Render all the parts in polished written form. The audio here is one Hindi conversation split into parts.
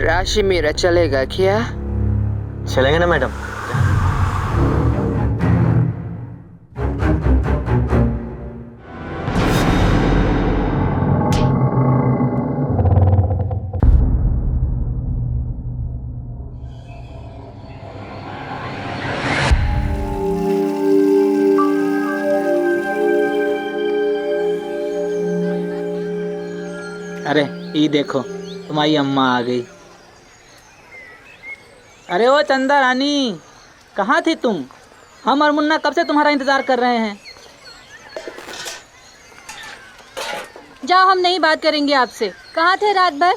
राशि मेरा चलेगा क्या? चलेंगे ना मैडम। अरे ये देखो तुम्हारी अम्मा आ गई। अरे ओ चंदा रानी, कहाँ थी तुम? हम और मुन्ना कब से तुम्हारा इंतजार कर रहे हैं। जाओ, हम नहीं बात करेंगे आपसे। कहाँ थे रात भर?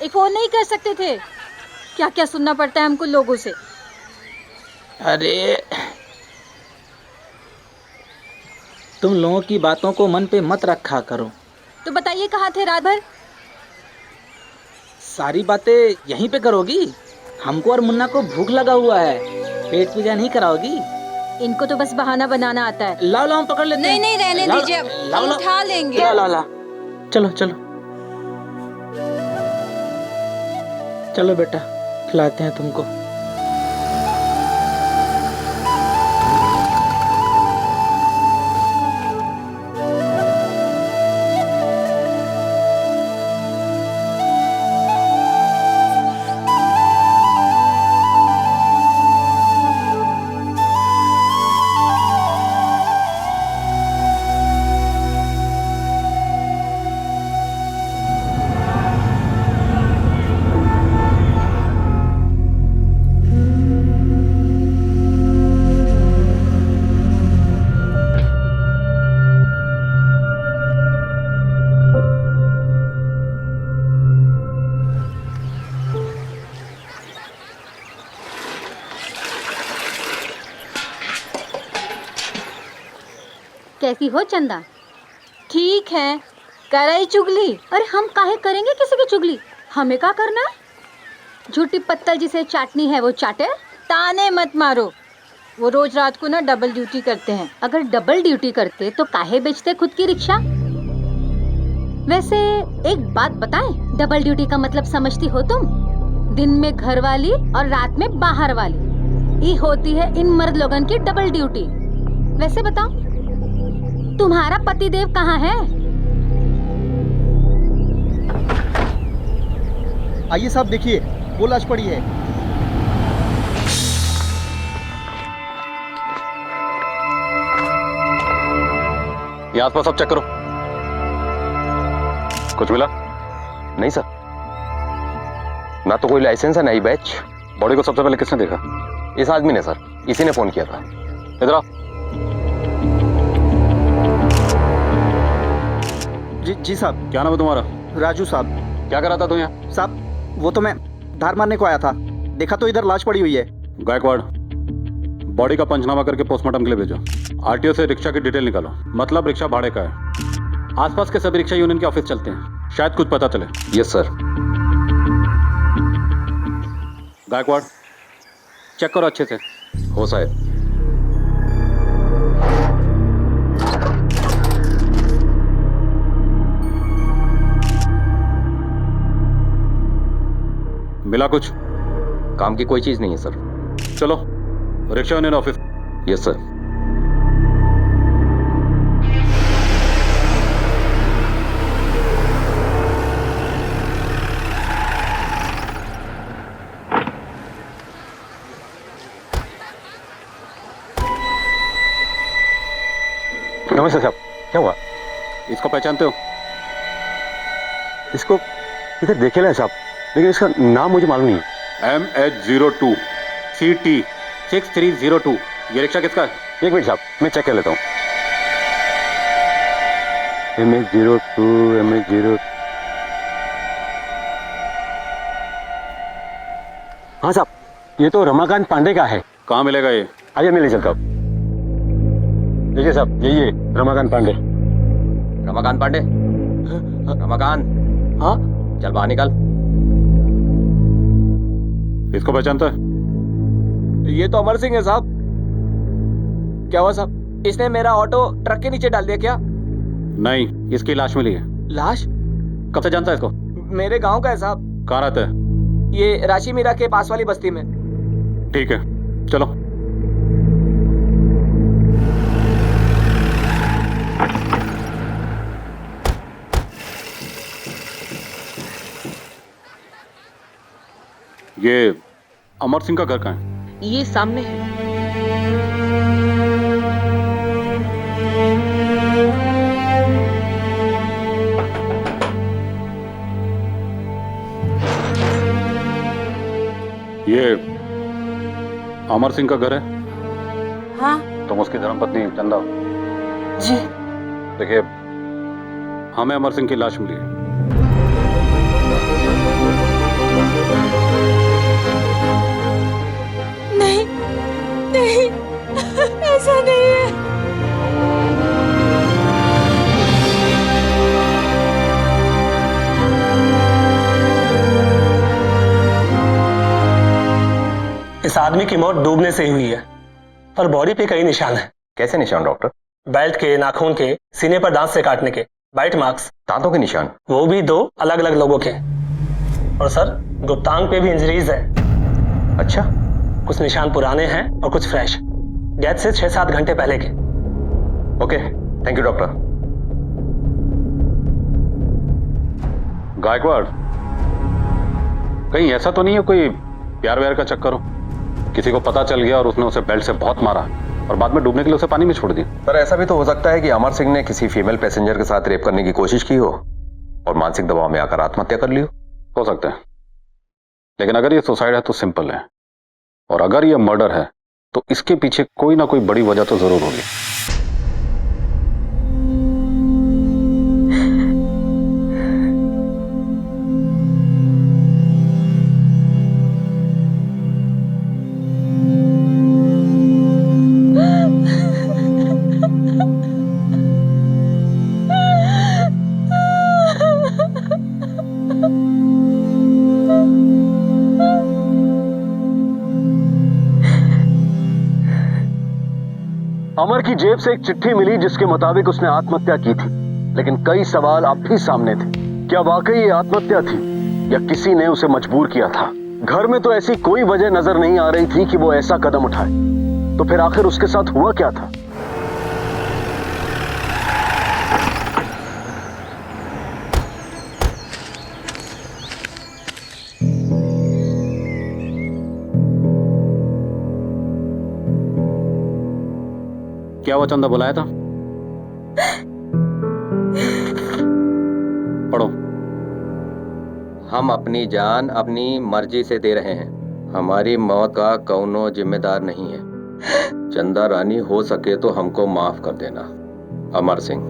एक फोन नहीं कर सकते थे? क्या क्या सुनना पड़ता है हमको लोगों से। अरे तुम लोगों की बातों को मन पे मत रखा करो। तो बताइए कहाँ थे रात भर? सारी बातें यहीं पे करोगी? हमको और मुन्ना को भूख लगा हुआ है, पेट पूजा नहीं कराओगी? इनको तो बस बहाना बनाना आता है। लाओ लाओ हम पकड़ लेते हैं। नहीं रहने दीजिए, हम उठा लेंगे। लाओ चलो चलो चलो बेटा, खिलाते हैं तुमको। कैसी हो चंदा? ठीक है, कराई चुगली। अरे हम काहे करेंगे किसी की चुगली? हमें क्या करना है? झूठी पत्तल जिसे चाटनी है वो चाटे। ताने मत मारो। वो रोज रात को ना डबल ड्यूटी करते हैं। अगर डबल ड्यूटी करते तो काहे बेचते खुद की रिक्शा? वैसे एक बात बताएं, डबल ड्यूटी का मतलब समझती हो तुम? दिन में घर वाली और रात में बाहर वाली, ये होती है इन मर्द लोगन की डबल ड्यूटी। वैसे बताओ, तुम्हारा पतिदेव कहाँ है? आइए साहब, देखिए वो लाश पड़ी है। ये आसपास सब चेक करो। कुछ मिला? नहीं सर, ना तो कोई लाइसेंस है ना ही बैच। बॉडी को सबसे पहले किसने देखा? इस आदमी ने सर, इसी ने फोन किया था। इधर आओ। जी साहब। क्या नाम है तुम्हारा? राजू साहब। क्या कर रहा था तू यहाँ? साहब वो तो मैं धार मारने को आया था, देखा तो इधर लाश पड़ी हुई है। गायकवाड़, बॉडी का पंचनामा करके पोस्टमार्टम के लिए भेजो। आरटीओ से रिक्शा की डिटेल निकालो, मतलब रिक्शा भाड़े का है। आसपास के सभी रिक्शा यूनियन के ऑफिस चलते हैं, शायद कुछ पता चले। Yes sir. गायकवाड़, चेक करो अच्छे से। हो साहब। मिला कुछ? काम की कोई चीज नहीं है सर। चलो rickshaw union office. Yes sir. नमस्ते साहब, क्या हुआ? इसको पहचानते हो? इसको इधर देखे ना साहब, लेकिन इसका नाम मुझे मालूम नहीं है। MH02 CT 6302। ये रिक्शा किसका है? एक मिनट साहब, मैं चेक कर लेता हूँ। MH02 हाँ साहब, ये तो रमाकांत पांडे का है। कहाँ मिलेगा ये? आइए मैं ले चलता हूँ। देखिए साहब, यही है रमाकांत पांडे। रमाकांत पांडे? रमाकांत, हाँ चल बाहर निकल। इसको पहचानता है? ये तो अमर सिंह है साहब। क्या हुआ साहब? इसने मेरा ऑटो ट्रक के नीचे डाल दिया क्या? नहीं, इसकी लाश मिली है। लाश? कब से जानता है इसको? मेरे गांव का है साहब। कहाँ रहता है? ये राशि मीरा के पास वाली बस्ती में। ठीक है, चलो। ये अमर सिंह का घर कहाँ है? ये सामने है। ये अमर सिंह का घर है? हाँ तुम उसकी धर्मपत्नी चंदा? जी। देखिए, हमें अमर सिंह की लाश मिली है। नहीं नहीं, ऐसा नहीं है। इस आदमी की मौत डूबने से ही हुई है, पर बॉडी पे कई निशान हैं। कैसे निशान डॉक्टर? बेल्ट के, नाखून के, सीने पर दांत से काटने के, बाइट मार्क्स। दांतों के निशान? वो भी 2 अलग अलग लोगों के। और सर, गुप्तांग पे भी इंजरीज है। अच्छा। कुछ निशान पुराने हैं और कुछ फ्रेश, डेथ से 6-7 घंटे पहले के। Okay, thank you doctor. Gaikwad, कहीं ऐसा तो नहीं है कोई प्यार व्यार का चक्कर हो? किसी को पता चल गया और उसने उसे बेल्ट से बहुत मारा और बाद में डूबने के लिए उसे पानी में छोड़ दिया। पर ऐसा भी तो हो सकता है कि अमर सिंह ने किसी फीमेल पैसेंजर के साथ रेप करने की कोशिश की हो और मानसिक दबाव में आकर आत्महत्या कर ली हो सकता है, लेकिन अगर ये सुसाइड है तो सिंपल है, और अगर ये मर्डर है तो इसके पीछे कोई ना कोई बड़ी वजह तो जरूर होगी। अमर की जेब से एक चिट्ठी मिली जिसके मुताबिक उसने आत्महत्या की थी, लेकिन कई सवाल अब भी सामने थे। क्या वाकई ये आत्महत्या थी या किसी ने उसे मजबूर किया था? घर में तो ऐसी कोई वजह नजर नहीं आ रही थी कि वो ऐसा कदम उठाए, तो फिर आखिर उसके साथ हुआ क्या था? क्या वो चंदा बुलाया था? पढ़ो। हम अपनी जान अपनी मर्जी से दे रहे हैं। हमारी मौत का कौनो जिम्मेदार नहीं है। चंदा रानी, हो सके तो हमको माफ कर देना। अमर सिंह।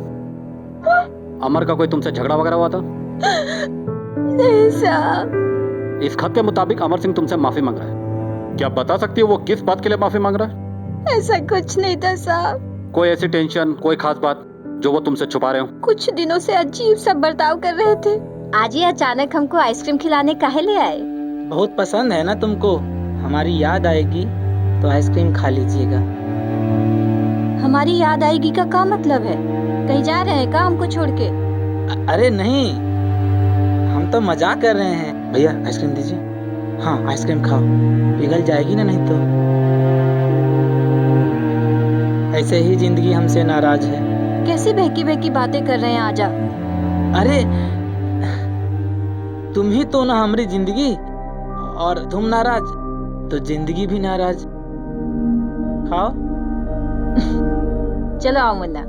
अमर का कोई तुमसे झगड़ा वगैरह हुआ था? नहीं साहब। इस खत के मुताबिक अमर सिंह तुमसे माफी मांग रहा है। क्या बता सकती हो वो किस बात के लिए माफी मांग रहा है? ऐसा कुछ नहीं था साहब। कोई ऐसी टेंशन, कोई खास बात जो वो तुमसे छुपा रहे हो? कुछ दिनों से अजीब सा बर्ताव कर रहे थे। आज ही अचानक हमको आइसक्रीम खिलाने काहे ले आए? बहुत पसंद है ना तुमको, हमारी याद आएगी तो आइसक्रीम खा लीजिएगा। हमारी याद आएगी का क्या मतलब है? कहीं जा रहे हैं क्या हमको छोड़ के? अरे नहीं, हम तो मजाक कर रहे हैं। भैया आइसक्रीम दीजिए। हाँ आइसक्रीम खाओ, पिघल जाएगी ना नहीं तो। ऐसे ही जिंदगी हमसे नाराज है। कैसी बहकी बहकी बातें कर रहे हैं आजा। अरे तुम ही तो ना हमारी जिंदगी, और तुम नाराज तो जिंदगी भी नाराज। खाओ। चलो आओ मुन्ना।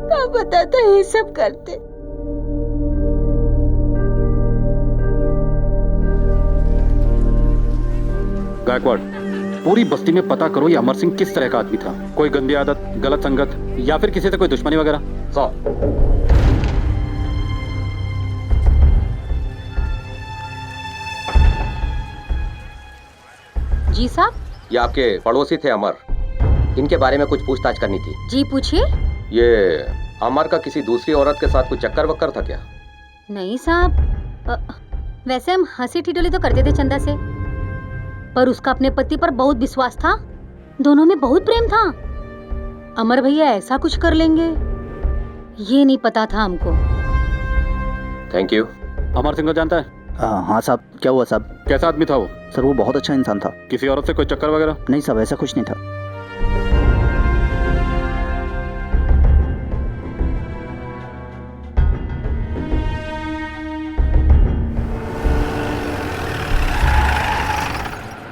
क्या पता था ये सब करते। गायकवाड़, पूरी बस्ती में पता करो ये अमर सिंह किस तरह का आदमी था। कोई गंदी आदत, गलत संगत या फिर किसी से कोई दुश्मनी वगैरह? जी साहब। ये आपके पड़ोसी थे अमर, इनके बारे में कुछ पूछताछ करनी थी। जी पूछिए। ये अमर का किसी दूसरी औरत के साथ कुछ चक्कर वक्कर था क्या? नहीं साहब, वैसे हम हंसी ठिठोली तो करते थे चंदा से, पर उसका अपने पति पर बहुत विश्वास था, दोनों में बहुत प्रेम था। अमर भैया ऐसा कुछ कर लेंगे ये नहीं पता था हमको। Thank you. अमर सिंह को जानता है? हाँ साहब, क्या हुआ साहब? कैसा आदमी था वो? सर वो बहुत अच्छा इंसान था। किसी औरत से कोई चक्कर वगैरह? नहीं साहब, ऐसा कुछ नहीं था।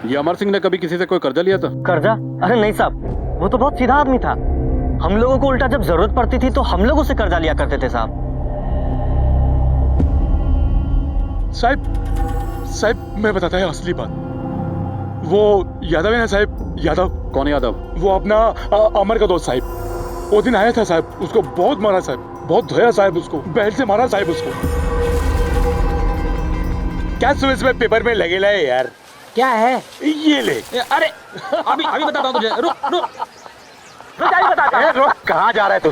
ये अमर सिंह ने कभी किसी से कोई कर्जा लिया था? कर्जा? अरे नहीं साहब, वो तो बहुत सीधा आदमी था। हम लोगों को उल्टा जब जरूरत पड़ती थी तो हम लोगों से कर्जा लिया करते थे साहब। साहब मैं बताता है असली बात। वो यादव है ना साहब, यादव। कौन यादव? वो अपना अमर का दोस्त साहब। वो दिन आया था साहब, उसको बहुत मारा साहब, बहुत धोया साहब, उसको बेल्ट से मारा साहब उसको। क्या सुबह पेपर में लगेला है यार? क्या है? ये ले। अरे अभी बताता हूँ तुझे, रुक रुक। कहाँ जा रहा है तू?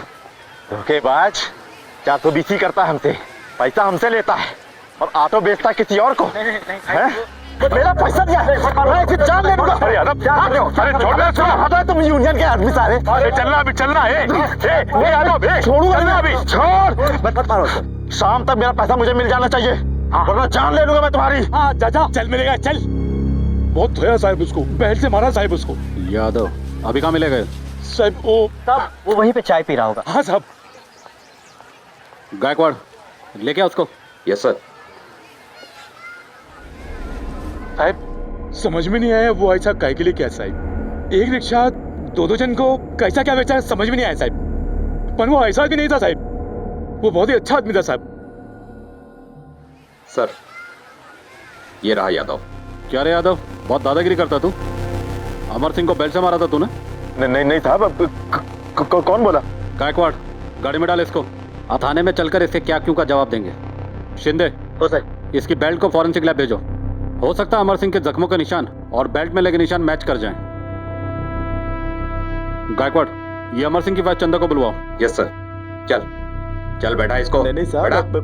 धोखेबाज, 420 करता है हमसे, पैसा हमसे लेता है और ऑटो बेचता है किसी और को। हैं? मेरा पैसा दिया है, मैं इसे जान ले लूंगा। अरे यादव, क्या कर रहे हो? अरे छोड़ दे, छोड़। हटो तुम यूनियन के आदमी सारे। अरे चलना अभी, चलना है। यादव छोड़ूंगा ना अभी, छोड़। मत मारो। शाम तक मेरा पैसा मुझे मिल जाना चाहिए, वरना जान ले लूंगा मैं तुम्हारी। हाँ जा, चल मिलेगा, चल। बहुत धोया साहब उसको, बेल्ट से मारा साहब उसको। यादव अभी कहाँ मिलेगा? साहब वो वहीं पे चाय पी रहा होगा। हाँ साहब। गायकवाड़ लेके आ उसको। Yes sir. साहब समझ में नहीं आया वो ऐसा काय के लिए क्या साहब। एक रिक्शा दो जन को कैसा क्या बेचा समझ में नहीं आया साहब। पर वो ऐसा भी नहीं था साहब, वो बहुत ही अच्छा आदमी था साहब। सर ये रहा यादव। क्या रे यादव, बहुत दादागिरी करता तू। अमर सिंह को बेल्ट से मारा था तूने? नहीं साहब, कौन बोला? गायकवाड़ गाड़ी में डाल इसको, थाने में चलकर इसके क्या क्यों का जवाब देंगे। शिंदे हो सर। इसकी बेल्ट को फॉरेंसिक लैब भेजो। हो सकता है अमर सिंह के जख्मों के निशान और बेल्ट में लगे निशान मैच कर जाएं। गायकवाड़ ये अमर सिंह की वाइफ चंदा को बुलवाओ। Yes sir. चल चल बैठा इसको। नहीं साहब,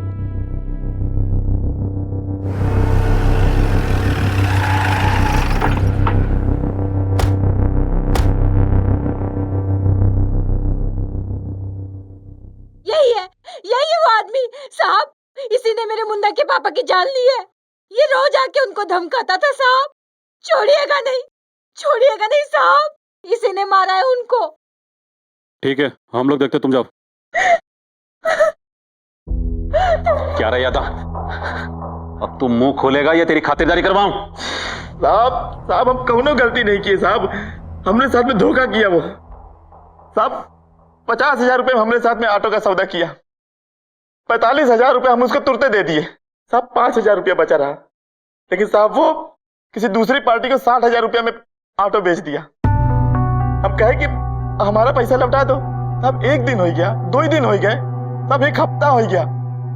यही है वो आदमी साहब। इसी ने मेरे मुन्ना के पापा की जान ली है। ये रोज आके उनको धमकाता था साहब। छोड़िएगा नहीं साहब, इसी ने मारा है उनको। ठीक है हम लोग देखते, तुम जाओ। क्या रहा यादव, अब तू मुंह खोलेगा या तेरी खातिरदारी करवाऊं? साहब हम कौनो गलती नहीं की साहब, हमने साथ में धोखा किया। वो साहब 50,000 रुपए हमने साथ में ऑटो का सौदा किया, 45,000 रुपए हम उसको तुरते दे दिए साहब। 5,000 रुपया बचा रहा, लेकिन साहब वो किसी दूसरी पार्टी को 60,000 रुपया में ऑटो बेच दिया। हम कहे कि हमारा पैसा लौटा दो साहब। 1 दिन हो गया, 2 दिन हो गए साहब, 1 हफ्ता हो गया,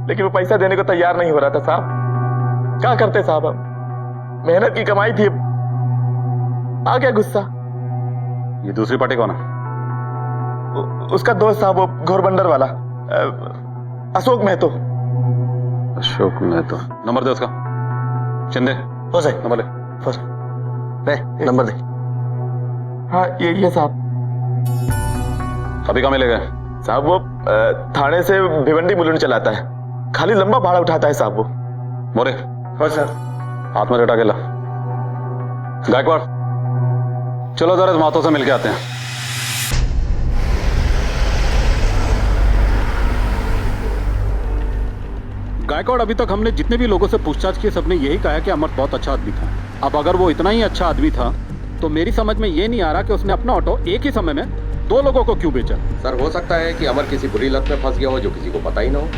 लेकिन वो पैसा देने को तैयार नहीं हो रहा था साहब। क्या करते साहब, हम मेहनत की कमाई थी, आ गया गुस्सा। ये दूसरी पार्टी कौन है? उसका दोस्त साहब, वो घोरबंदर वाला अशोक महतो। अशोक महतो, नंबर दे उसका। शिंदे हो सर। नंबर ले। नंबर दे। हाँ ये साहब। अभी कहाँ मिलेगा? साहब वो थाने से भिवंडी मुलुंड चलाता है, खाली लंबा भाड़ा उठाता है साहब वो। मोरे हाँ सर। हाथ में लटा के ला। गायकवाड़ चलो जरा मातों से मिलके आते हैं। गायकवाड़ अभी तक हमने जितने भी लोगों से पूछताछ की सबने यही कहा कि अमर बहुत अच्छा आदमी था। अब अगर वो इतना ही अच्छा आदमी था तो मेरी समझ में ये नहीं आ रहा कि उसने अपना ऑटो एक ही समय में 2 लोगों को क्यों बेचा। सर हो सकता है कि अमर किसी बुरी लत में फंस गया हो जो किसी को पता ही ना हो,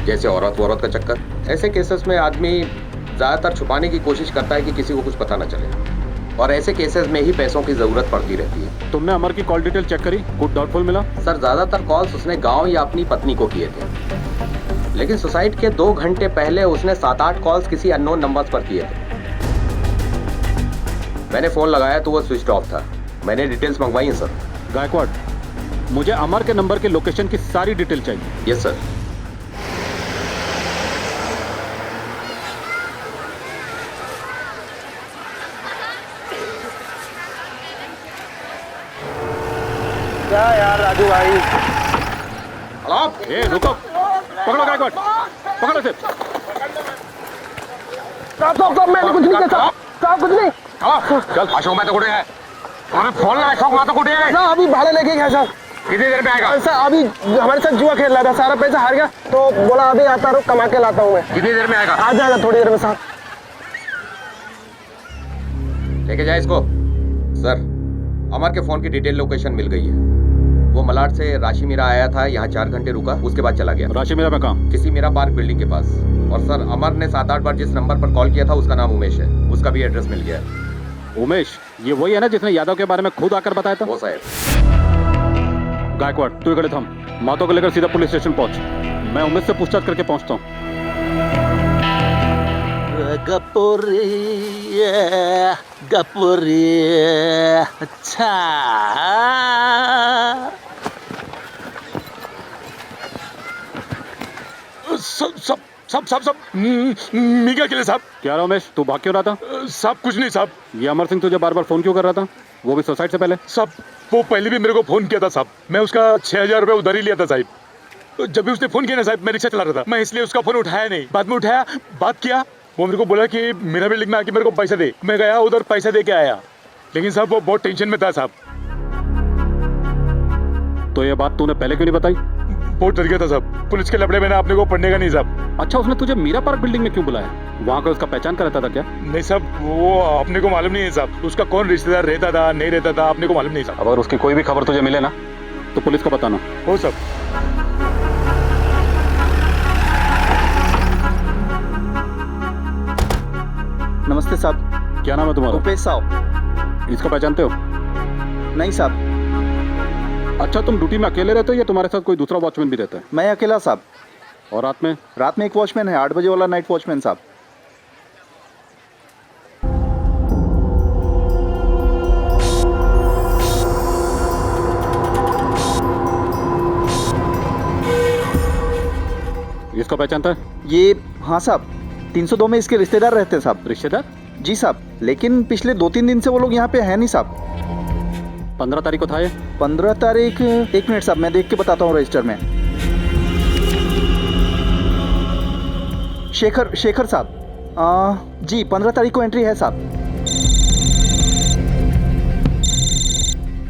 जैसे औरत का चक्कर। ऐसे केसेस में आदमी ज्यादातर छुपाने की कोशिश करता है कि किसी को कुछ पता न चले, और ऐसे केसेस में ही पैसों की जरूरत पड़ती रहती है। तुमने अमर की कॉल डिटेल चेक करी? कुछ डाउटफुल मिला? सर ज्यादातर कॉल्स उसने गांव या अपनी पत्नी को किए थे, लेकिन सुसाइड के 2 घंटे पहले उसने 7-8 कॉल्स किसी अननोन नंबर्स पर किए थे। मैंने फोन लगाया तो वो स्विच ऑफ था। मैंने डिटेल्स मंगवाई हैं सर। गायकवाड़ मुझे अमर के नंबर के लोकेशन की सारी डिटेल चाहिए। Yes sir. क्या यार राजू भाई, ए रुको, पकड़ो गायकवाड़, पकड़ो इसे। साहब मैंने कुछ नहीं किया साहब, कुछ नहीं। चल अशोक मैं तो कुटे है, अरे फोन ला अशोक मैं तो कुटे है। ना अभी भाड़े लेके गया सर। कितनी देर में आएगा? सर अभी हमारे साथ जुआ खेल रहा था, सारा पैसा हार गया तो बोला अभी आता रुक कमा के लाता हूँ मैं। कितनी देर में आएगा? आ जाएगा थोड़ी देर में साहब। लेके जाए इसको। सर, अमर के फोन की डिटेल लोकेशन मिल गई है। वो मलाड से राशि मीरा आया था, यहाँ 4 घंटे रुका, उसके बाद चला गया। राशि मेरा मैं कहाँ? किसी मीरा पार्क बिल्डिंग के पास। और सर, अमर ने 7-8 बार जिस नंबर पर कॉल किया था उसका नाम उमेश है, उसका भी एड्रेस मिल गया है। उमेश, ये वही है ना जिसने यादव के बारे में खुद आकर बताया था? वो साहब। गायकवाड़ तू इकड़े थम, मातो को लेकर सीधा पुलिस स्टेशन पहुंच। मैं उमेश से पूछताछ करके पहुंचता हूँ। गपुरी अच्छा। सब मीका के लिए साहब। क्या रहा उमेश, तू भाग क्यों रहा था? साहब कुछ नहीं साहब। ये अमर सिंह तुझे बार बार फोन क्यों कर रहा था, वो भी सुसाइड से पहले? साहब वो पहले भी मेरे को फोन किया था साहब, मैं उसका 6,000 रुपये उधार ही लिया था साहब। जब भी उसने फोन किया ना साहब, मैं रिक्शा चला रहा था, मैं इसलिए उसका फोन उठाया नहीं। बाद में उठाया, बात किया, वो मेरे को बोला कि मेरा बिल्डिंग में आके मेरे को पैसा दे। मैं गया उधर पैसा दे के आया, लेकिन साहब वो बहुत टेंशन में था साहब। तो ये बात तूने पहले क्यों नहीं बताई? बहुत डर गया था साहब, पुलिस के लपड़े में ना अपने को पढ़ने का नहीं साहब। अच्छा, उसने तुझे मीरा पार्क बिल्डिंग में क्यों बुलाया? वहाँ का उसका पहचान का रहता था क्या? नहीं साहब, वो अपने को मालूम नहीं है साहब, उसका कौन रिश्तेदार रहता था नहीं रहता था अपने को मालूम नहीं साहब। अगर उसकी कोई भी खबर तुझे मिले ना तो पुलिस को बताना। हो साहब। नमस्ते साहब। क्या नाम है तुम्हारा? रुपेश साहब। इसको पहचानते हो? नहीं साहब, अच्छा, तुम ड्यूटी में अकेले रहते हो या तुम्हारे साथ कोई दूसरा वॉचमैन भी रहता है? मैं अकेला साहब। और रात में? रात में एक वॉचमैन है, 8 बजे वाला नाइट वॉचमैन साहब। इसको पहचानता है? ये हाँ साहब, 302 में इसके रिश्तेदार रहते हैं साहब। रिश्तेदार? जी साहब, लेकिन पिछले 2-3 दिन से वो लोग यहाँ पे है नहीं साहब। 15 तारीख को था ये? 15 तारीख, 1 मिनट साहब मैं देख के बताता हूँ रजिस्टर में। शेखर साहब, जी 15 तारीख को एंट्री है साहब।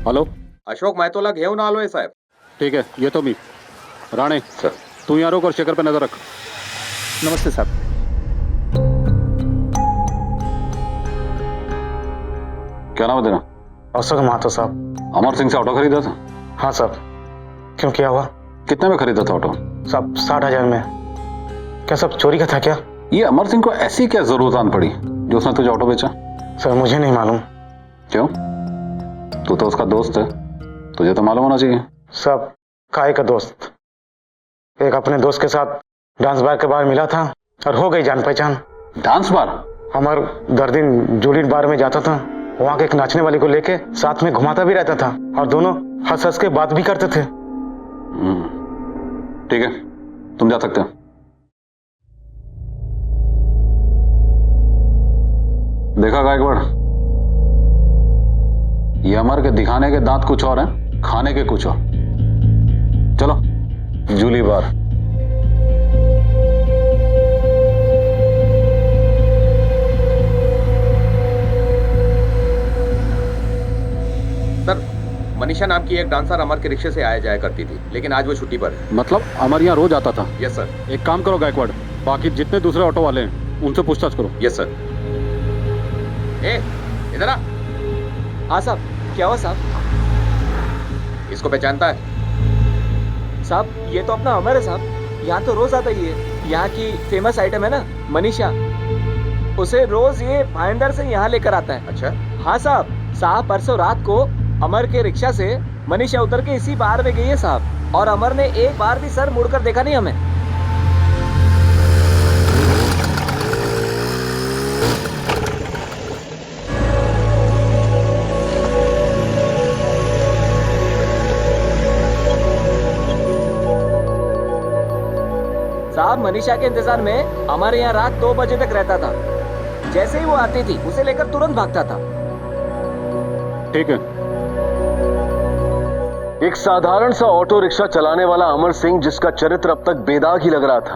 हेलो, अशोक मायतोला घेऊन आलोय साहेब. ठीक है, ये तो मी राणे सर. तू यहाँ रोक और शेखर पे नजर रख. नमस्ते साहब. क्या नाम है तेरा? अशोक महतो साहब. अमर सिंह से ऑटो खरीदा था? हाँ साहब. क्यों, क्या हुआ? कितने में खरीदा था ऑटो? साहब 60,000 में. क्या सब चोरी का था क्या? ये अमर सिंह को ऐसी क्या जरूरत आन पड़ी जो उसने तुझे ऑटो बेचा? सर मुझे नहीं मालूम. क्यों? तू तो उसका दोस्त है, तुझे तो मालूम होना चाहिए. सब काय का दोस्त. एक अपने दोस्त के साथ डांस बार के बाहर मिला था और हो गई जान पहचान. Dance bar? हमार दर दिन जूलियट बार में जाता था, वहाँ के एक नाचने वाली को लेके साथ में घुमाता भी रहता था और दोनों हंस हंस के बात भी करते थे. ठीक है, तुम जा सकते हो. देखा गायकवाड़, ये अमर के दिखाने के दांत कुछ और हैं, खाने के कुछ और. चलो जूली बार. सर, मनीषा नाम की एक डांसर अमर के रिक्शे से आया जाया करती थी, लेकिन आज वो छुट्टी पर है. मतलब अमर यहाँ रोज आता था? Yes sir. एक काम करो गायकवाड़, बाकी जितने दूसरे ऑटो वाले हैं उनसे पूछताछ करो. Yes sir. ए, इधर आ. हाँ साहब. क्या हुआ साहब? इसको पहचानता है? साहब ये तो अपना अमर है साहब, यहाँ तो रोज आता ही है. यहाँ की फेमस आइटम है ना मनीषा, उसे रोज ये भाईंदर से यहाँ लेकर आता है. अच्छा. हाँ साहब. साहब परसों रात को अमर के रिक्शा से मनीषा उतर के इसी बार में गई है साहब, और अमर ने एक बार भी सर मुड़कर देखा नहीं हमें. साहब मनीषा के इंतजार में अमर यहाँ रात 2 बजे तक रहता था. जैसे ही वो आती थी उसे लेकर तुरंत भागता था. ठीक है, एक साधारण सा ऑटो रिक्शा चलाने वाला अमर सिंह, जिसका चरित्र अब तक बेदाग ही लग रहा था,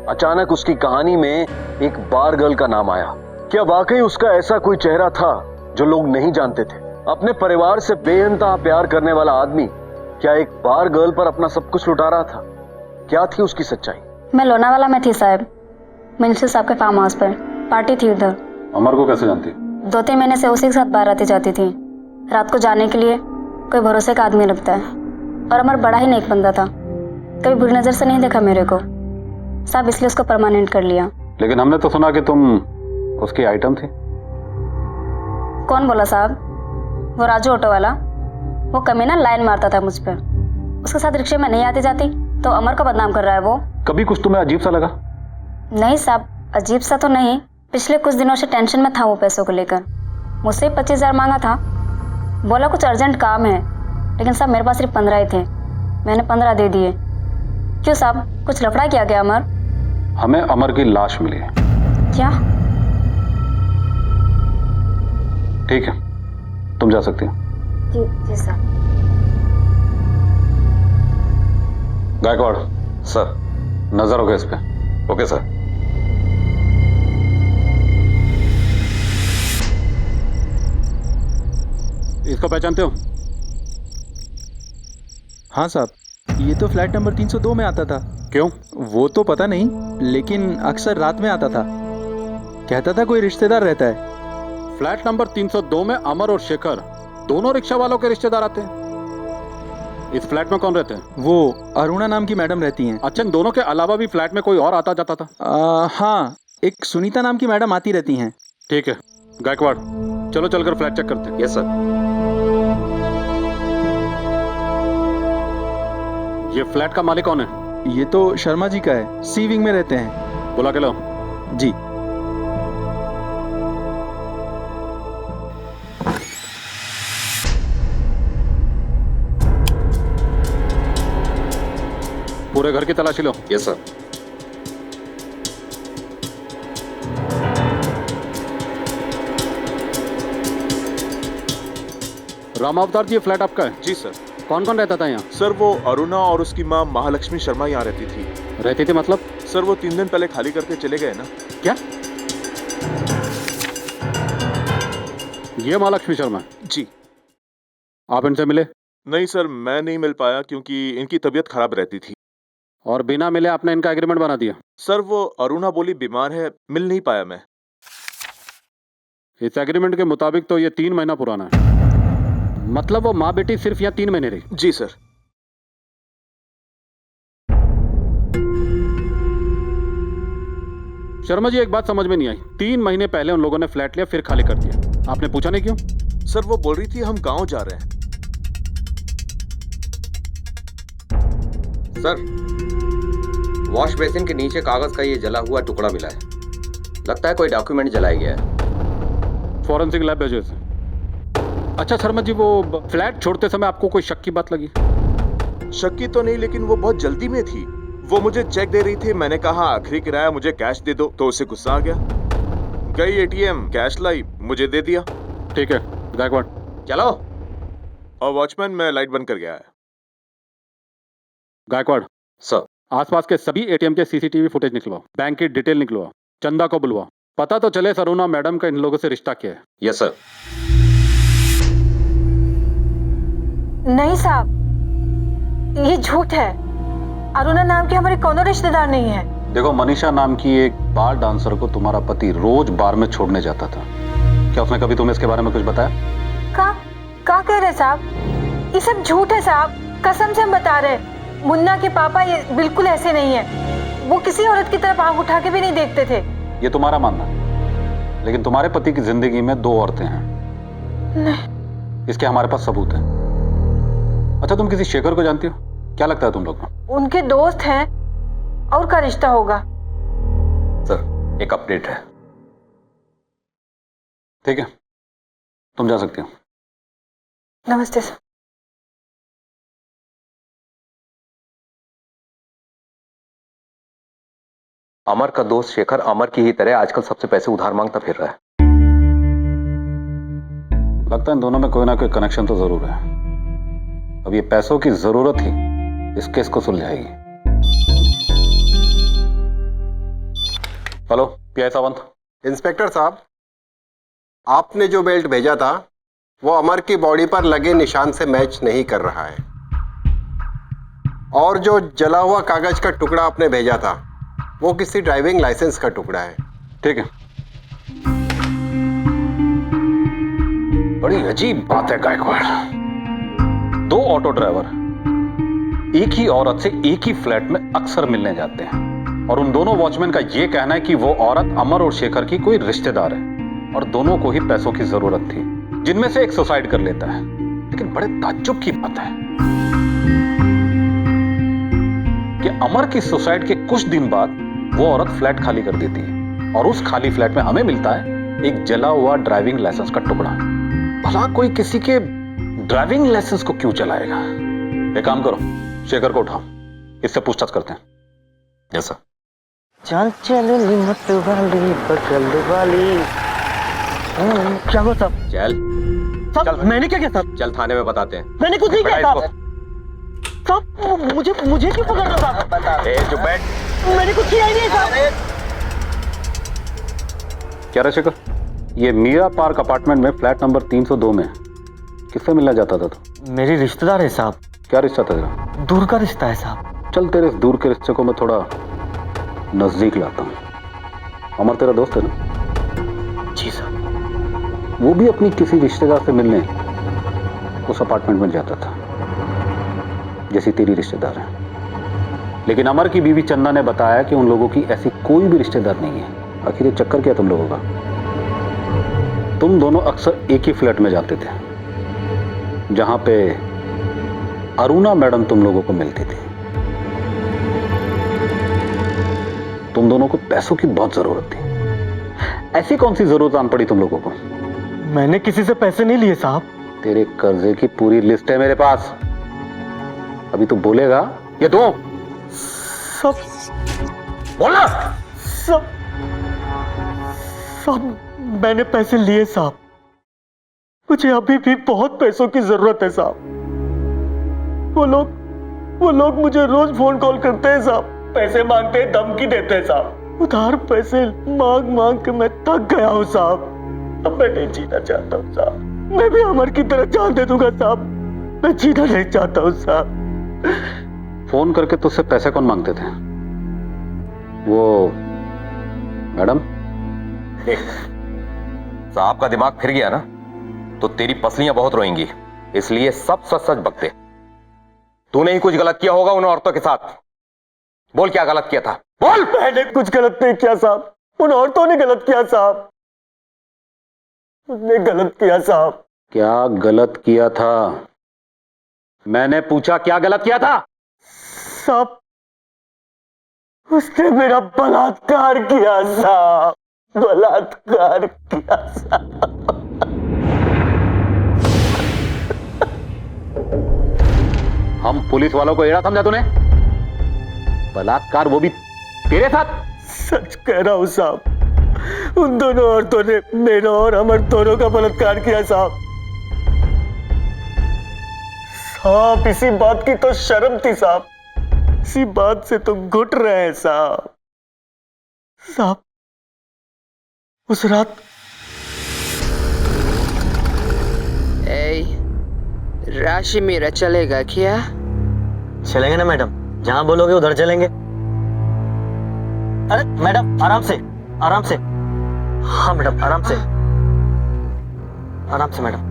अचानक उसकी कहानी में एक बार गर्ल का नाम आया। क्या वाकई उसका ऐसा कोई चेहरा था जो लोग नहीं जानते थे? अपने परिवार से बेइंतहा प्यार करने वाला आदमी क्या एक बार गर्ल पर अपना सब कुछ लुटा रहा था? क्या थी उसकी सच्चाई? मैं लोनावाला में थी साहब, मिनिस्टर साहब के फार्म हाउस पर पार्टी थी उधर। अमर को कैसे जानती? 2-3 महीने से उसी के साथ बाहर आती जाती थी। रात को जाने के लिए कोई भरोसे का आदमी लगता है, और अमर बड़ा ही नेक बंदा था, कभी बुरी नजर से नहीं देखा मेरे को साहब, इसलिए उसको परमानेंट कर लिया। लेकिन हमने तो सुना कि तुम उसकी आइटम थी। कौन बोला साहब? वो राजू ऑटो वाला, वो कमीना लाइन मारता था मुझ पर। उसके साथ रिक्शे में नहीं आती जाती तो अमर को बदनाम कर रहा है वो। कभी कुछ तुम्हें अजीब सा लगा? नहीं साहब, अजीब सा तो नहीं, पिछले कुछ दिनों से टेंशन में था वो पैसों को लेकर। मुझसे 25,000 मांगा था, बोला कुछ अर्जेंट काम है, लेकिन साहब मेरे पास सिर्फ 15 ही थे, मैंने 15 दे दिए। क्यों साहब, कुछ लफड़ा किया गया अमर? हमें अमर की लाश मिली है। क्या? ठीक है, तुम जा सकती हो। जी साहब। गायकवाड़ सर। नजर होगा इस पे। Okay sir. इसको पहचानते हो? हाँ साहब, ये तो फ्लैट नंबर 302 में आता था। क्यों? वो तो पता नहीं, लेकिन अक्सर रात में आता था। कहता था कोई रिश्तेदार रहता है। फ्लैट नंबर 302 में अमर और शेखर दोनों रिक्शा वालों के रिश्तेदार आते हैं। इस फ्लैट में कौन रहते हैं? वो अरुणा नाम की मैडम रहती हैं। अच्छा, इन दोनों के अलावा भी फ्लैट में कोई और आता जाता था? हाँ, एक सुनीता नाम की मैडम आती रहती हैं। ठीक है गायकवाड़, चलो चलकर फ्लैट चेक करते हैं। Yes sir. ये फ्लैट का मालिक कौन है? ये तो शर्मा जी का है, सी विंग में रहते हैं। बुला के लो। जी। पूरे घर की तलाशी लो। Yes sir. राम अवतार जी, ये फ्लैट आपका है? जी सर। कौन कौन रहता था यहाँ? सर वो अरुणा और उसकी माँ महालक्ष्मी शर्मा यहाँ रहती थी। रहती थी मतलब? सर वो 3 दिन पहले खाली करके चले गए ना। क्या? ये महालक्ष्मी शर्मा? जी। आप इनसे मिले? नहीं सर, मैं नहीं मिल पाया क्योंकि इनकी तबीयत खराब रहती थी। और बिना मिले आपने इनका एग्रीमेंट बना दिया? सर वो अरुणा बोली बीमार है, मिल नहीं पाया मैं। इस एग्रीमेंट के मुताबिक तो ये 3 महीना पुराना है। मतलब वो माँ बेटी सिर्फ यहाँ 3 महीने रही? जी सर। शर्मा जी, एक बात समझ में नहीं आई। 3 महीने पहले उन लोगों ने फ्लैट लिया, फिर खाली कर दिया, आपने पूछा नहीं क्यों? सर वो बोल रही थी हम गांव जा रहे हैं। सर, वॉश बेसिन के नीचे कागज का ये जला हुआ टुकड़ा मिला है, लगता है कोई डॉक्यूमेंट जलाया गया है। फॉरेंसिक लैब भेजो इसे। अच्छा शर्मा जी, वो फ्लैट छोड़ते समय आपको कोई शक की बात लगी? शक की तो नहीं, लेकिन वो बहुत जल्दी में थी। वो मुझे चेक दे रही थी, मैंने कहा आखिरी किराया मुझे कैश दे दो, तो उसे गुस्सा आ गया। गई एटीएम, कैश लाई, मुझे दे दिया। ठीक है गायकवाड़, चलो। और वॉचमैन, मैं लाइट बंद कर गया है। गायकवाड़ सर। आसपास के सभी एटीएम के सीसीटीवी फुटेज निकलवाओ, बैंक की डिटेल निकलवाओ, चंदा को बुलवाओ, पता तो चले अरुणा मैडम का इन लोगों से रिश्ता क्या है। Yes sir. नहीं साहब, ये झूठ है। अरुणा नाम की हमारी कोनो रिश्तेदार नहीं है। देखो, मनीषा नाम की एक बार डांसर को तुम्हारा पति रोज बार में छोड़ने जाता था। क्या उसने कभी तुम्हें इसके बारे में कुछ बताया? का कह रहे साहब? ये सब झूठ है साहब, कसम से हम बता रहे। मुन्ना के पापा ये बिल्कुल ऐसे नहीं है, वो किसी औरत की तरफ आंख उठा के भी नहीं देखते थे। ये तुम्हारा मानना है, लेकिन तुम्हारे पति की जिंदगी में 2 औरतें हैं। नहीं। इसके हमारे पास सबूत है। अच्छा, तुम किसी शेखर को जानती हो? क्या लगता है तुम लोग को? उनके दोस्त हैं, और का रिश्ता होगा। सर, एक अपडेट है। ठीक है, तुम जा सकते हो। नमस्ते सर। अमर का दोस्त शेखर अमर की ही तरह आजकल सबसे पैसे उधार मांगता फिर रहा है। लगता है इन दोनों में कोई ना कोई कनेक्शन तो जरूर है। अब ये पैसों की जरूरत ही इस केस को सुलझाएगी। Hello, PI Sawant. इंस्पेक्टर साहब, आपने जो बेल्ट भेजा था वो अमर की बॉडी पर लगे निशान से मैच नहीं कर रहा है, और जो जला हुआ कागज का टुकड़ा आपने भेजा था वो किसी ड्राइविंग लाइसेंस का टुकड़ा है। ठीक है। बड़ी अजीब बात है गायकवाड़। दो ऑटो ड्राइवर एक ही औरत से एक ही फ्लैट में अक्सर मिलने जाते हैं, और उन दोनों वॉचमैन का यह कहना है कि वो औरत अमर और शेखर की कोई रिश्तेदार है, और दोनों को ही पैसों की जरूरत थी, जिनमें से एक सुसाइड कर लेता है। लेकिन बड़े ताज्जुब की बात है कि अमर की सुसाइड के कुछ दिन बाद वो औरत फ्लैट खाली कर देती है, और उस खाली फ्लैट में हमें मिलता है एक जला हुआ ड्राइविंग लाइसेंस का टुकड़ा। भला कोई किसी के ड्राइविंग लाइसेंस को क्यों चलाएगा? एक काम करो, शेखर को उठाओ, इससे पूछताछ करते हैं। Yes sir. चल चल मत वाली बगल वाली। क्या हुआ साहब? चल साहब मैंने क्या किया साहब? चल थाने में बताते हैं। मैंने कुछ नहीं किया बैठा साहब। साहब मुझे क्यों पकड़ रहे हो साहब? चुप बैठ। मैंने कुछ किया ही नहीं साहब। क्या रहा शेखर? ये मीरा पार्क अपार्टमेंट में फ्लैट नंबर 302 में किससे मिलना चाहता था तू? मेरी रिश्तेदार है साहब। क्या रिश्ता था तेरा? दूर का रिश्ता है साहब। चल तेरे इस दूर के रिश्ते को मैं थोड़ा नजदीक लाता हूँ। अमर तेरा दोस्त है ना? जी साहब। वो भी अपनी किसी रिश्तेदार से मिलने उस अपार्टमेंट में जाता था, जैसी तेरी रिश्तेदार है। लेकिन अमर की बीवी चंदा ने बताया कि उन लोगों की ऐसी कोई भी रिश्तेदार नहीं है। आखिर ये चक्कर क्या तुम लोगों का? तुम दोनों अक्सर एक ही फ्लैट में जाते थे, जहां पे अरुणा मैडम तुम लोगों को मिलती थी। तुम दोनों को पैसों की बहुत जरूरत थी। ऐसी कौन सी जरूरत आन पड़ी तुम लोगों को? मैंने किसी से पैसे नहीं लिए साहब। तेरे कर्जे की पूरी लिस्ट है मेरे पास। अभी तू बोलेगा ये दो। सब बोलना। सब मैंने पैसे लिए साहब। मुझे अभी भी बहुत पैसों की जरूरत है साहब। वो लोग मुझे रोज फोन कॉल करते हैं साहब, पैसे मांगते हैं, धमकी देते हैं साहब। उधार पैसे मांग के मैं थक गया हूँ साहब। अब मैं नहीं जीना चाहता हूँ साहब। मैं भी अमर की तरह जान दे दूंगा साहब। मैं जीना नहीं चाहता हूँ साहब। फोन करके तुझसे पैसे कौन मांगते थे? वो मैडम? साहब का दिमाग फिर गया ना तो तेरी पसलियां बहुत रोएंगी, इसलिए सब सच सच बकते। तूने ही कुछ गलत किया होगा उन औरतों के साथ। बोल क्या गलत किया था? बोल। मैंने कुछ गलत नहीं किया साहब। उन औरतों ने गलत किया साहब। उसने गलत किया साहब। क्या गलत किया था? मैंने पूछा क्या गलत किया था? साहब उसने मेरा बलात्कार किया साहब। बलात्कार किया साहब। हम पुलिस वालों को एड़ा समझा तूने? बलात्कार, वो भी तेरे साथ? सच कह रहा हूं साहब। उन दोनों औरतों ने मेरा और अमर दोनों का बलात्कार किया साहब। साहब इसी बात की तो शर्म थी साहब। इसी बात से तो घुट रहे हैं साहब। साहब उस रात राशि मेरा चलेगा क्या? चलेंगे ना मैडम, जहां बोलोगे उधर चलेंगे। अरे मैडम आराम से, आराम से। हाँ मैडम आराम से, आराम से मैडम।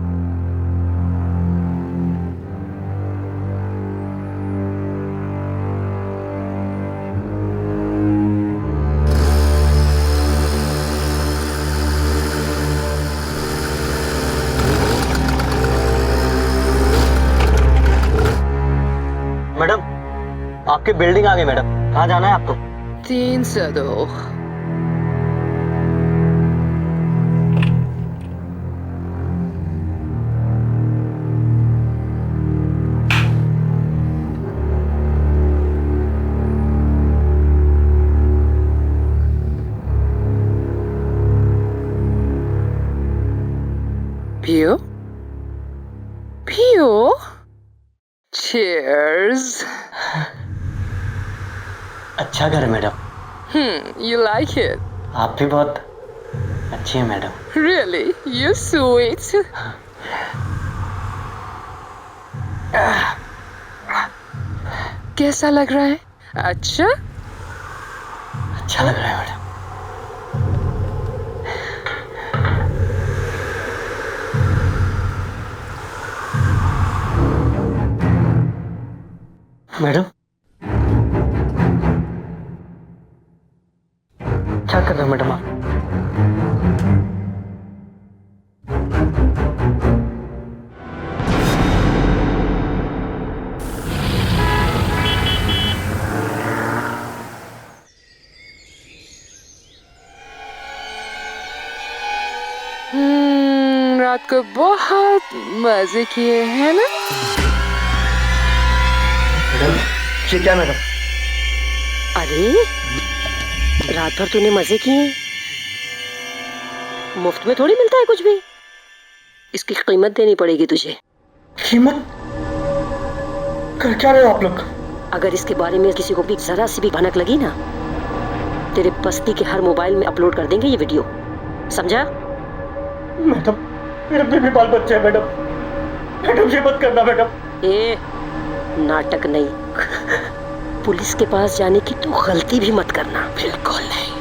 मैडम आपकी बिल्डिंग आ गई मैडम। कहाँ जाना है आपको? 302। पियो पियो Cheers. अच्छा घर है मैडम। You like it? आप भी बहुत अच्छी हैं मैडम। Really? You sweet. कैसा लग रहा है? अच्छा अच्छा लग रहा है मैडम। मैडम क्या कर रहे हो मैडम आप? रात को बहुत मजे किए हैं ना? ये क्या मैडम? अरे रात भर तूने मजे किए, मुफ्त में थोड़ी मिलता है कुछ भी। इसकी कीमत देनी पड़ेगी तुझे। कीमत? कर क्या रहे हो आप लोग? अगर इसके बारे में किसी को भी जरा सी भी भनक लगी ना, तेरे बस्ती के हर मोबाइल में अपलोड कर देंगे ये वीडियो, समझा? मैडम मेरे बेबी बाल बच्चे हैं मैडम। मैडम ये मत करना मैडम। ए नाटक नहीं, पुलिस के पास जाने की तो गलती भी मत करना। बिल्कुल नहीं,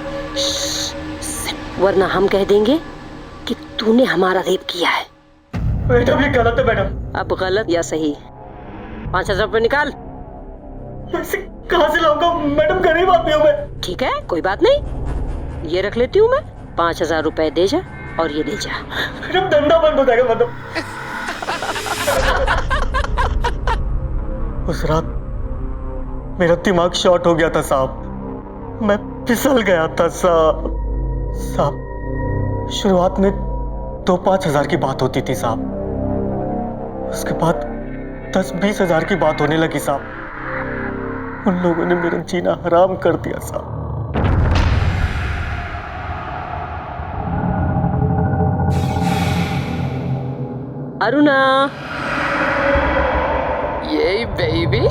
वरना हम कह देंगे कि तूने हमारा रेप किया है। मैडम ये गलत है मैडम। अब गलत या सही, 5,000 रुपये निकाल। पैसे कहाँ से लाऊंगा मैडम? गरीब आदमी हूँ मैं। ठीक है कोई बात नहीं, ये रख लेती हूँ मैं। 5,000 रुपए दे जा और ये ले जा। मैडम धंधा बंद हो जाएगा मैडम। उस रात मेरा दिमाग शॉर्ट हो गया था साहब, मैं फिसल गया था साहब। शुरुआत में 2-5 हजार की बात होती थी साहब, उसके बाद 10-20 हजार की बात होने लगी साहब। उन लोगों ने मेरा जीना हराम कर दिया साहब। अरुणा, ये बेबी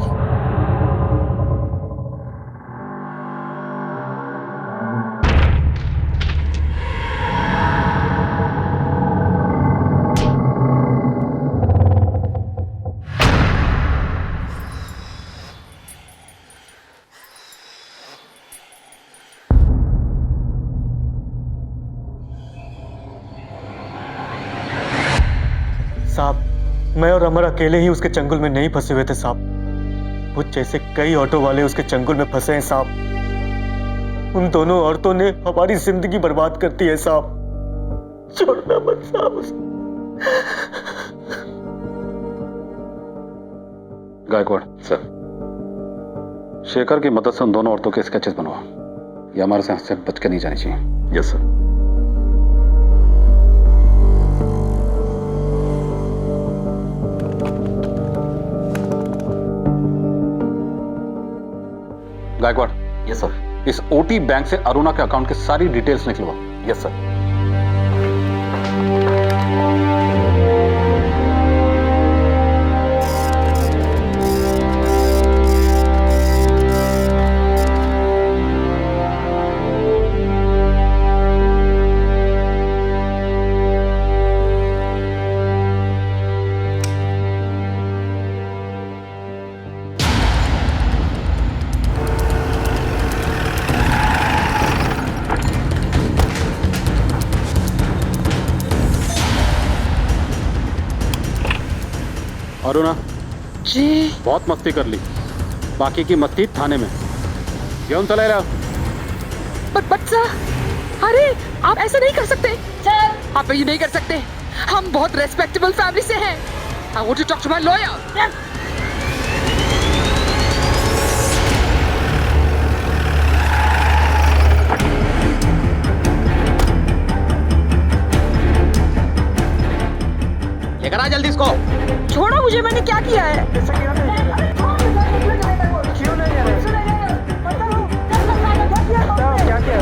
साहब मैं और अमर अकेले ही उसके चंगुल में नहीं फंसे हुए थे साहब, वो जैसे कई ऑटो वाले उसके चंगुल में फंसे हैं साहब। उन दोनों औरतों ने हमारी जिंदगी बर्बाद कर दी है साहब। छोड़ना मत साहब उसे। गायकवाड़ सर, शेखर की मदद से उन दोनों औरतों के स्केचेस बनवा, ये हमारे से बच के नहीं जानी चाहिए। Yes sir. Gaikwad. Yes sir. इस ओटी बैंक से अरुणा के अकाउंट की सारी डिटेल्स निकलवा। Yes sir. अरुणा जी, बहुत मस्ती कर ली, बाकी की मस्ती थाने में। क्यों चले रहा? बच्चा, अरे आप ऐसा नहीं कर सकते सर, आप ये नहीं कर सकते। हम बहुत रेस्पेक्टेबल फैमिली से हैं। I want to talk to my lawyer. लेकर आ जल्दी इसको। छोड़ो मुझे, मैंने क्या किया है? क्या किया?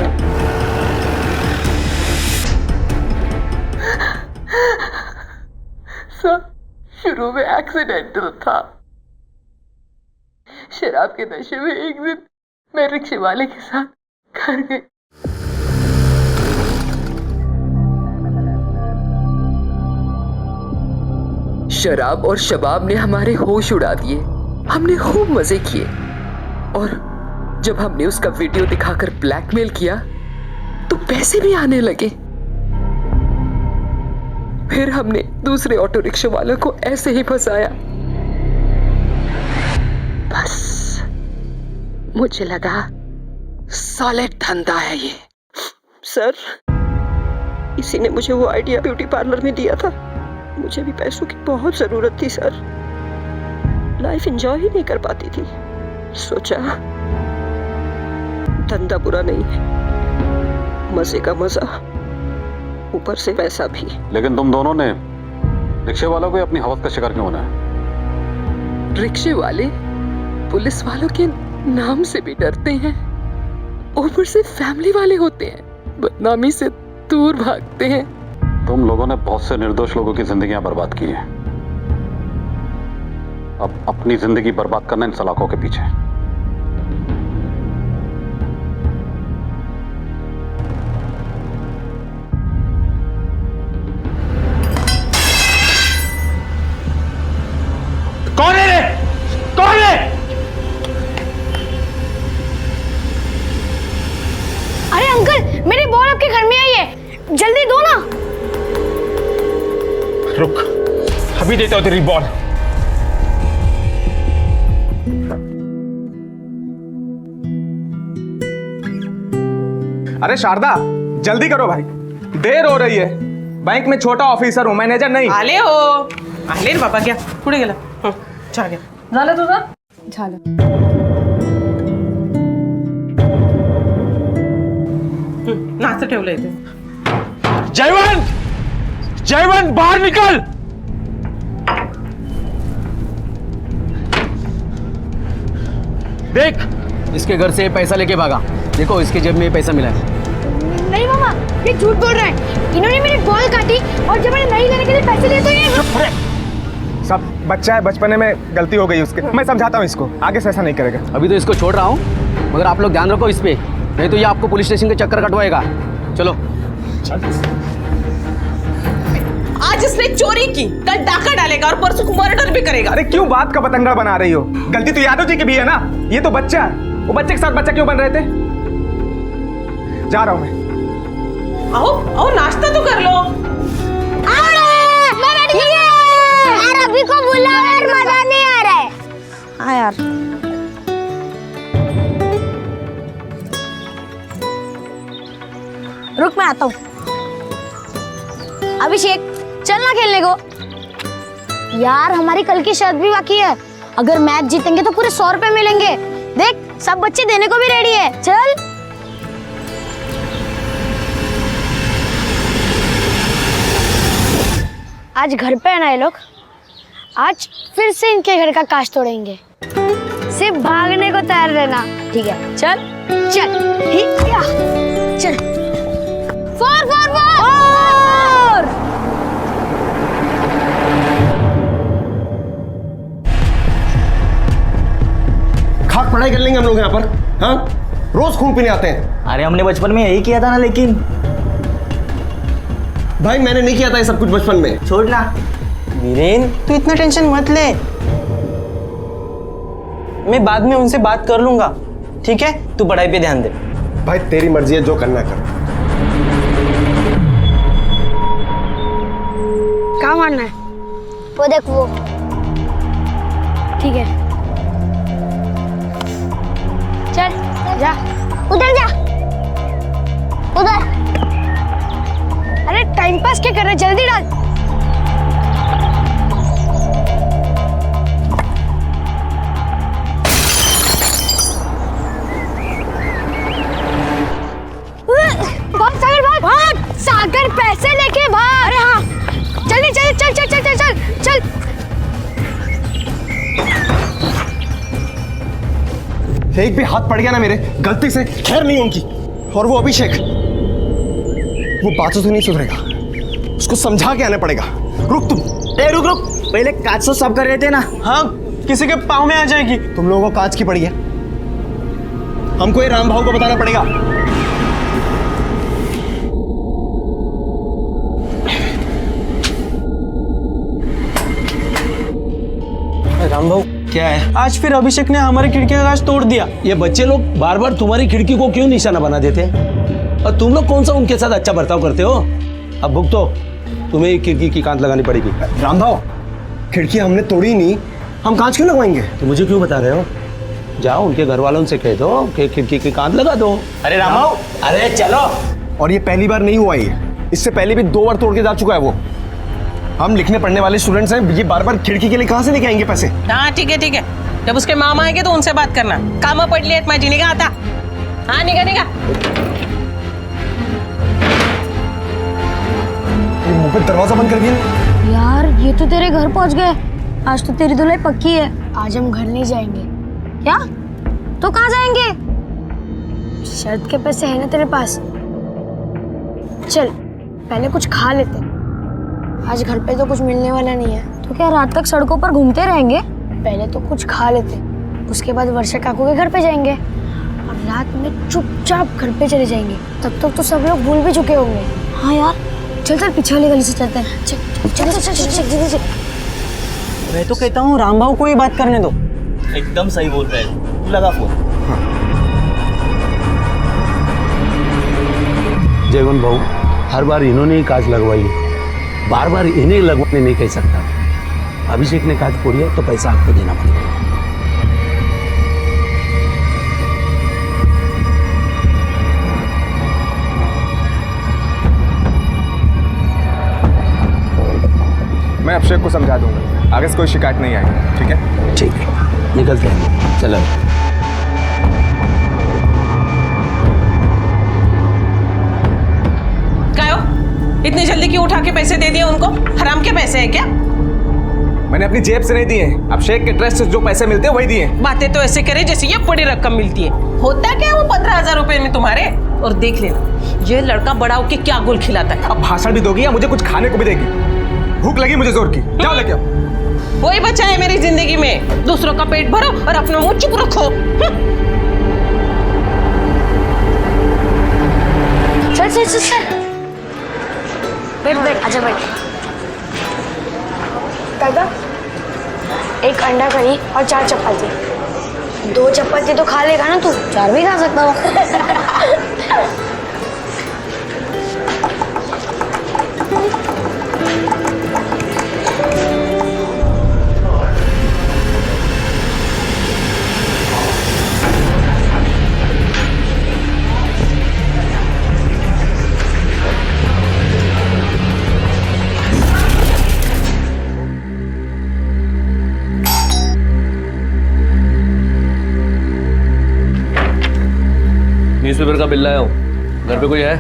सर शुरू में एक्सीडेंटल था, शराब के नशे में एक दिन मैं रिक्शे वाले के साथ घर गई। शराब और शबाब ने हमारे होश उड़ा दिए। हमने खूब मजे किए और जब हमने उसका वीडियो दिखाकर ब्लैकमेल किया तो पैसे भी आने लगे। फिर हमने दूसरे ऑटो रिक्शा वालों को ऐसे ही फंसाया। बस मुझे लगा सॉलिड धंधा है ये। सर, इसी ने मुझे वो आइडिया ब्यूटी पार्लर में दिया था। मुझे भी पैसों की बहुत जरूरत थी सर। लाइफ एंजॉय ही नहीं कर पाती थी। सोचा धंधा बुरा नहीं है, मजे का मजा, ऊपर से पैसा भी। लेकिन तुम दोनों ने रिक्शे वालों को अपनी हवस का शिकार क्यों बनाया? रिक्शे वाले पुलिस वालों के नाम से भी डरते हैं, ऊपर से फैमिली वाले होते हैं, बदनामी से दूर भागते हैं। तुम लोगों ने बहुत से निर्दोष लोगों की जिंदगियां बर्बाद की हैं। अब अपनी जिंदगी बर्बाद करना इन सलाखों के पीछे। कौन है रे? कौन है? अरे अंकल, मेरी बॉल आपके घर में आई है, जल्दी दो ना। रुक, अभी देता हूं तेरी बॉल। अरे शारदा, जल्दी करो भाई, देर हो रही है। बैंक में छोटा ऑफिसर हूँ, मैनेजर नहीं। आले हो आले रे बाबा, क्या पुढे गेला? झालं तुझं? झालं। नाचं ठेवलं इथे। जयवंत, जयवंत बाहर निकल। देख, इसके घर से पैसा लेके भागा। देखो इसके जेब में पैसा मिला है। नहीं मामा, ये झूठ बोल रहा है। इन्होंने मेरी बॉल काटी और जब मैंने नहीं लेने के लिए पैसे लिए तो ये सब बच्चा है, बचपने में गलती हो गई उसके। मैं समझाता हूँ इसको, आगे से ऐसा नहीं करेगा। अभी तो इसको छोड़ रहा हूँ, मगर आप लोग ध्यान रखो इस पे, नहीं तो ये आपको पुलिस स्टेशन के चक्कर कटवाएगा। चलो। आज इसने चोरी की, कल डाका डालेगा और परसों मर्डर भी करेगा। अरे क्यों बात का पतंगड़ बना रही हो? गलती तो यादव जी की भी है ना। ये तो बच्चा है, वो बच्चे के साथ बच्चा क्यों बन रहे थे? जा रहा हूँ मैं। आओ आओ, नाश्ता तो कर लो। यार अभी को बुला यार, मजा नहीं आ रहा है। हाँ यार, रुक मैं आता हूँ। अभिषेक, चलना खेलने को। यार हमारी कल की शर्त भी बाकी है। अगर मैच जीतेंगे तो पूरे 100 रुपए मिलेंगे। देख, सब बच्चे देने को भी रेडी है। चल। आज घर पे है ना ये लोग, आज फिर से इनके घर का कांच तोड़ेंगे। सिर्फ भागने को तैयार रहना, ठीक है? चल चल चल। 4 4 4। खाक पढ़ाई कर लेंगे हम लोग यहाँ पर। हाँ, रोज खून पीने आते हैं। अरे हमने बचपन में यही किया था ना। लेकिन भाई मैंने नहीं किया था ये सब कुछ बचपन में। छोड़ ना वीरेन, तू इतना टेंशन मत ले, मैं बाद में उनसे बात कर लूंगा, ठीक है? तू पढ़ाई पे ध्यान दे। भाई तेरी मर्जी है, जो करना कर। क्या मारना है? वो देख वो, ठीक है? चल जा, उधर जा, उधर। अरे टाइम पास क्या कर रहे, जल्दी डाल। भाग सागर, भाग भाग सागर, पैसे लेके भाग। अरे हाँ, जल्दी चल चल चल चल चल चल चल। एक भी हाथ पड़ गया ना मेरे गलती से, खैर नहीं उनकी। और वो अभिषेक, वो बातों से नहीं सुधरेगा, उसको समझा के आना पड़ेगा। रुक तुम। रुक रुक, पहले काच तो सब कर रहे थे ना। हाँ, किसी के पाँव में आ जाएगी। तुम लोगों को कांच की पड़ी है, हमको ये राम भाऊ को बताना पड़ेगा। राम भाऊ क्या है? आज फिर अभिषेक ने हमारी खिड़की का कांच तोड़ दिया। ये बच्चे लोग बार बार तुम्हारी खिड़की को क्यों निशाना बना देते हैं? और तुम लोग कौन सा उनके साथ अच्छा बर्ताव करते हो? अब भुगतो, तुम्हें ही खिड़की की कांच लगानी पड़ेगी। राम भाऊ, खिड़की हमने तोड़ी नहीं, हम कांच क्यों लगवाएंगे? तो मुझे क्यों बता रहे हो? जाओ उनके घर वालों से कह दो कि खिड़की की कांच लगा दो। अरे राम भाऊ, अरे चलो। और ये पहली बार नहीं हुआ, ये इससे पहले भी 2 बार तोड़ के जा चुका है वो। हम लिखने पढ़ने वाले स्टूडेंट्स हैं, ये बार बार खिड़की के लिए कहाँ से लेके आएंगे पैसे? हाँ ठीक है ठीक है, जब उसके मामा आएंगे तो उनसे बात करना। काम पड़ लिया माझी निघा आता। हाँ निघा निघा। मुंह पे दरवाजा बंद कर दिया। यार ये तो तेरे घर पहुंच गए। आज तो तेरी धुलाई पक्की है। आज हम घर नहीं जाएंगे। क्या? तो कहाँ जाएंगे? शर्त के पैसे हैं ना तेरे पास? चल पहले कुछ खा लेते। आज घर पे तो कुछ मिलने वाला नहीं है। तो क्या रात तक सड़कों पर घूमते रहेंगे? पहले तो कुछ खा लेते, उसके बाद वर्षा काकू के घर पे जाएंगे और रात में चुपचाप घर पे चले जाएंगे। तब तक तो सब लोग भूल भी चुके होंगे। हाँ यार चल चल पीछे वाली गली से चलते हैं। चल चल चल चल चल जल्दी चल। मैं तो कहता हूँ राम भाऊ को ही बात करने दो। एकदम सही बोल रहे हैं, तू लगा फोन। जयवंत भाऊ, हर बार इन्होंने ही कांच लगवाई, बार बार इन्हें लगवाने नहीं कह सकता। अभिषेक ने कांच फोड़ी है तो पैसा आपको देना पड़ेगा। मैं अभिषेक को समझा दूंगा, आगे से कोई शिकायत नहीं आएगी। ठीक है? ठीक है, निकलते हैं। चलो। क्या हो? इतनी जल्दी क्यों उठा के पैसे दे दिए उनको? हराम के पैसे हैं क्या? मैंने अपनी जेब से नहीं दिए, अभिषेक के ट्रस्ट से जो पैसे मिलते हैं वही दिए। बातें तो ऐसे करे जैसे ये बड़ी रकम मिलती है। होता क्या है वो 15,000 रुपए में तुम्हारे? और देख लेना ये लड़का बड़ा होके क्या गोल खिलाता है। अब भाषण भी दोगी या मुझे कुछ खाने को भी देगी? भूख लगी मुझे जोर की, क्या लेके आओ? वही बचा है मेरी जिंदगी में, दूसरों का पेट भरो और अपना मुंह चुप रखो। चल चल चल चल। बैठ बैठ, आजा बैठ। दादा, एक अंडा करी और 4 चपाती। 2 चपाती तो खा लेगा ना तू? 4 भी खा सकता हो। न्यूज़पेपर का बिल लाया हूँ, घर पे कोई है?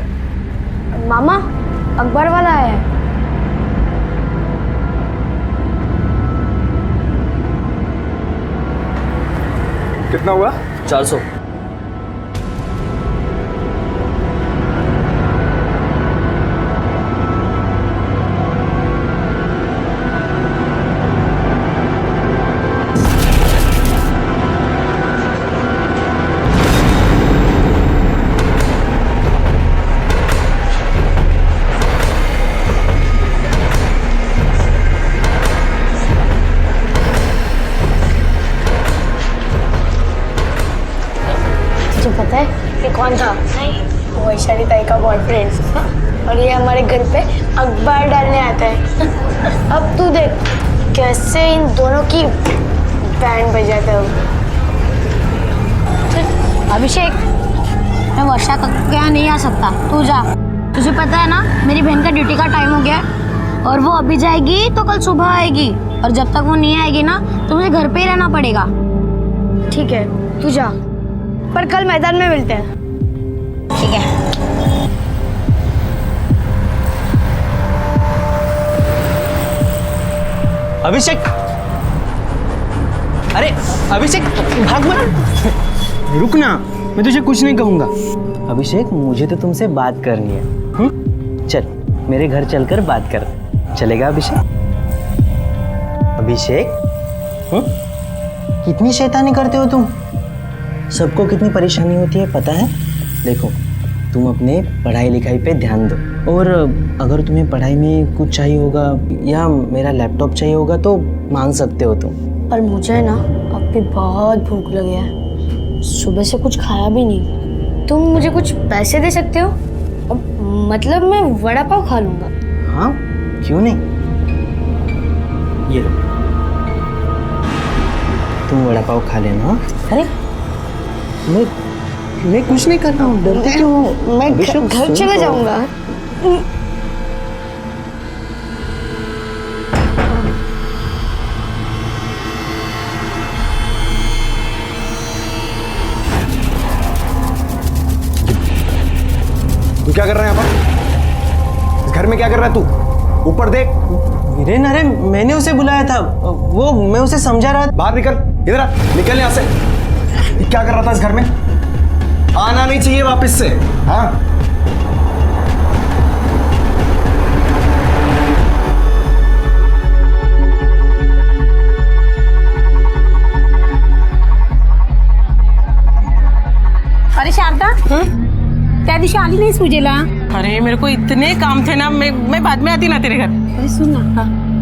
मामा, अखबार वाला है। कितना हुआ? 400। पता है ये कौन था? वो वैशाली ताई का बॉयफ्रेंड। और ये हमारे घर पे अखबार डालने आता है। अब तू देख कैसे इन दोनों की बैंड बजाता है। अभिषेक, मैं वर्षा के यहाँ नहीं आ सकता, तू जा। तुझे पता है ना मेरी बहन का ड्यूटी का टाइम हो गया है और वो अभी जाएगी तो कल सुबह आएगी और जब तक वो नहीं आएगी ना तो मुझे घर पे ही रहना पड़ेगा। ठीक है तू जा, पर कल मैदान में मिलते हैं। ठीक है। अभिषेक, अरे अभिषेक भाग मत। रुक ना, मैं तुझे कुछ नहीं कहूंगा। अभिषेक मुझे तो तुमसे बात करनी है। चल मेरे घर चलकर बात कर। चलेगा अभिषेक? अभिषेक कितनी शैतानी करते हो तुम। सबको कितनी परेशानी होती है पता है। देखो तुम अपने पढ़ाई लिखाई पे ध्यान दो, और अगर तुम्हें पढ़ाई में कुछ चाहिए होगा या मेरा लैपटॉप चाहिए होगा तो मांग सकते हो तुम। पर मुझे ना अब भी बहुत भूख लगी है, सुबह से कुछ खाया भी नहीं। तुम मुझे कुछ पैसे दे सकते हो? मतलब मैं वड़ा पाव खा लूंगा। हाँ क्यों नहीं, ये लो तुम वड़ा पाव खा लेना। अरे मैं कुछ नहीं कर रहा हूँ, डरते क्यों हो? मैं घर चला जाऊंगा। तू क्या कर रहा है यहाँ पर? इस घर में क्या कर रहा है तू? ऊपर देख। वीरेन, अरे मैंने उसे बुलाया था, वो मैं उसे समझा रहा था। बाहर निकल, इधर आ, निकल यहाँ से। ये क्या कर रहा था इस घर में? आना नहीं चाहिए वापस से। हाँ अरे शारदा, त्या दिवशी आली नाहीस पूजेला? अरे मेरे को इतने काम थे ना, मैं बाद में आती ना तेरे घर। अरे सुन ना,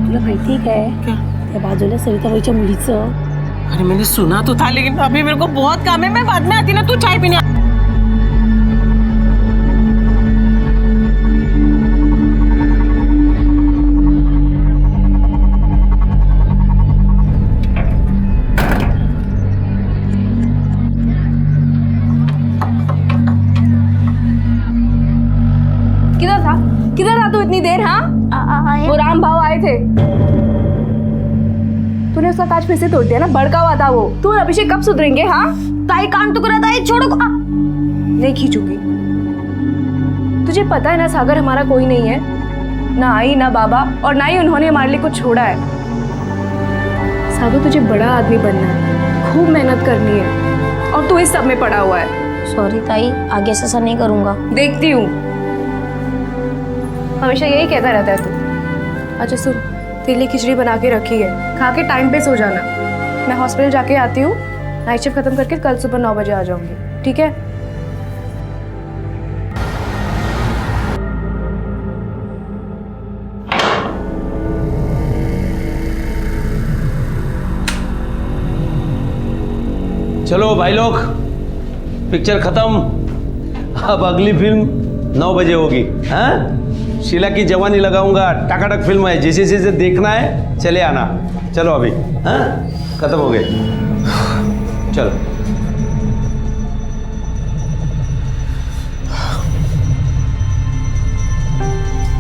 तुला माहिती काय क्या? त्या बाजूला सविताबाईच्या मुलीचं। अरे मैंने सुना तो था, लेकिन अभी मेरे को बहुत काम है, मैं बाद में आती ना, तू चाय पीने। किधर था तू इतनी देर? हाँ वो राम भाव आए थे, तूने उसका कांच फिर से तोड़ दिया ना, भड़का हुआ था वो। तू और अभिषेक कब सुधरेंगे? हाँ ताई कान टुकड़ा था, ये छोड़ो। नहीं खींचूंगी। तुझे पता है ना सागर हमारा कोई नहीं है, ना आई ना बाबा, और ना ही उन्होंने हमारे लिए कुछ छोड़ा है। सागर तुझे बड़ा आदमी बनना है, खूब मेहनत करनी है, और तू इस सब में पड़ा हुआ है। सॉरी ताई, आगे से ऐसा नहीं करूंगा। देखती हूँ, हमेशा यही कहता रहता है तू। अच्छा सुन, तेरे लिए खिचड़ी बना के रखी है, खा के टाइम पे सो जाना। मैं हॉस्पिटल जाके आती हूँ, नाइट शिफ्ट खत्म करके कल सुबह 9 बजे आ जाऊंगी, ठीक है? चलो भाई लोग, पिक्चर खत्म। अब अगली फिल्म 9 बजे होगी। हाँ, शीला की जवानी लगाऊंगा, टकाटक फिल्म है, जिसे जिसे देखना है चले आना। चलो अभी, हाँ खत्म हो गए, चलो।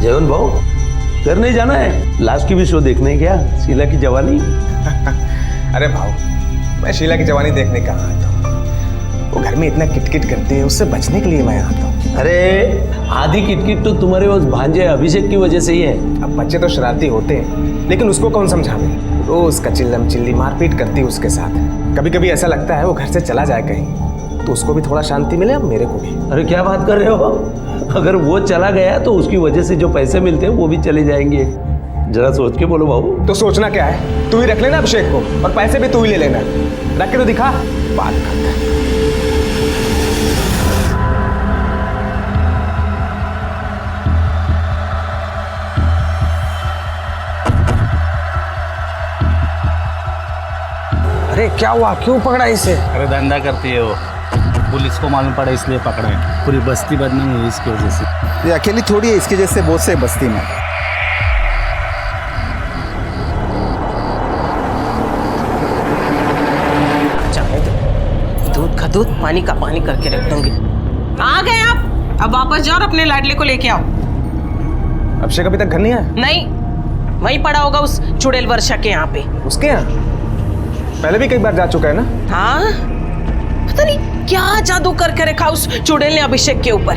जयवन भाऊ, घर नहीं जाना है? लास्ट की भी शो देखने है क्या, शीला की जवानी? अरे भाऊ, मैं शीला की जवानी देखने कहाँ आता हूँ? वो घर में इतना किटकिट करती है, उससे बचने के लिए मैं आता हूँ। अरे आधी किटकिट तो तुम्हारे उस भांजे अभिषेक की वजह से ही है। अब बच्चे तो शरारती होते हैं, लेकिन उसको कौन समझावे? रोज का चिल्लम चिल्ली मारपीट करती है उसके साथ। कभी कभी ऐसा लगता है वो घर से चला जाए कहीं, तो उसको भी थोड़ा शांति मिले, अब मेरे को भी। अरे क्या बात कर रहे हो? अगर वो चला गया तो उसकी वजह से जो पैसे मिलते हैं वो भी चले जाएंगे। जरा सोच के बोलो बाबू। तो सोचना क्या है, तू ही रख लेना अभिषेक को, और पैसे भी तू ही ले लेना। रख के तो दिखा, बात करता है। अरे क्या हुआ, क्यों पकड़ा इसे? अरे धंधा करती है वो, पुलिस को मालूम पड़ा इसलिए पकड़े। पूरी बस्ती बदनाम हुई इसकी वजह से। ये अकेली थोड़ी है, इसके जैसे बहुत से बस्ती में। दूध का दूध, पानी का पानी करके रख दूंगी। आ गए आप, अब वापस जाओ और अपने लाडले को लेके आओ। अभिषेक अभी तक घर नहीं आया? नहीं, वहीं पड़ा होगा उस चुड़ैल वर्षा के यहाँ पे। उसके यहाँ? पहले भी कई बार जा चुका है ना? हाँ, पता नहीं क्या जादू करके रखा उस चुड़ैल ने अभिषेक के ऊपर।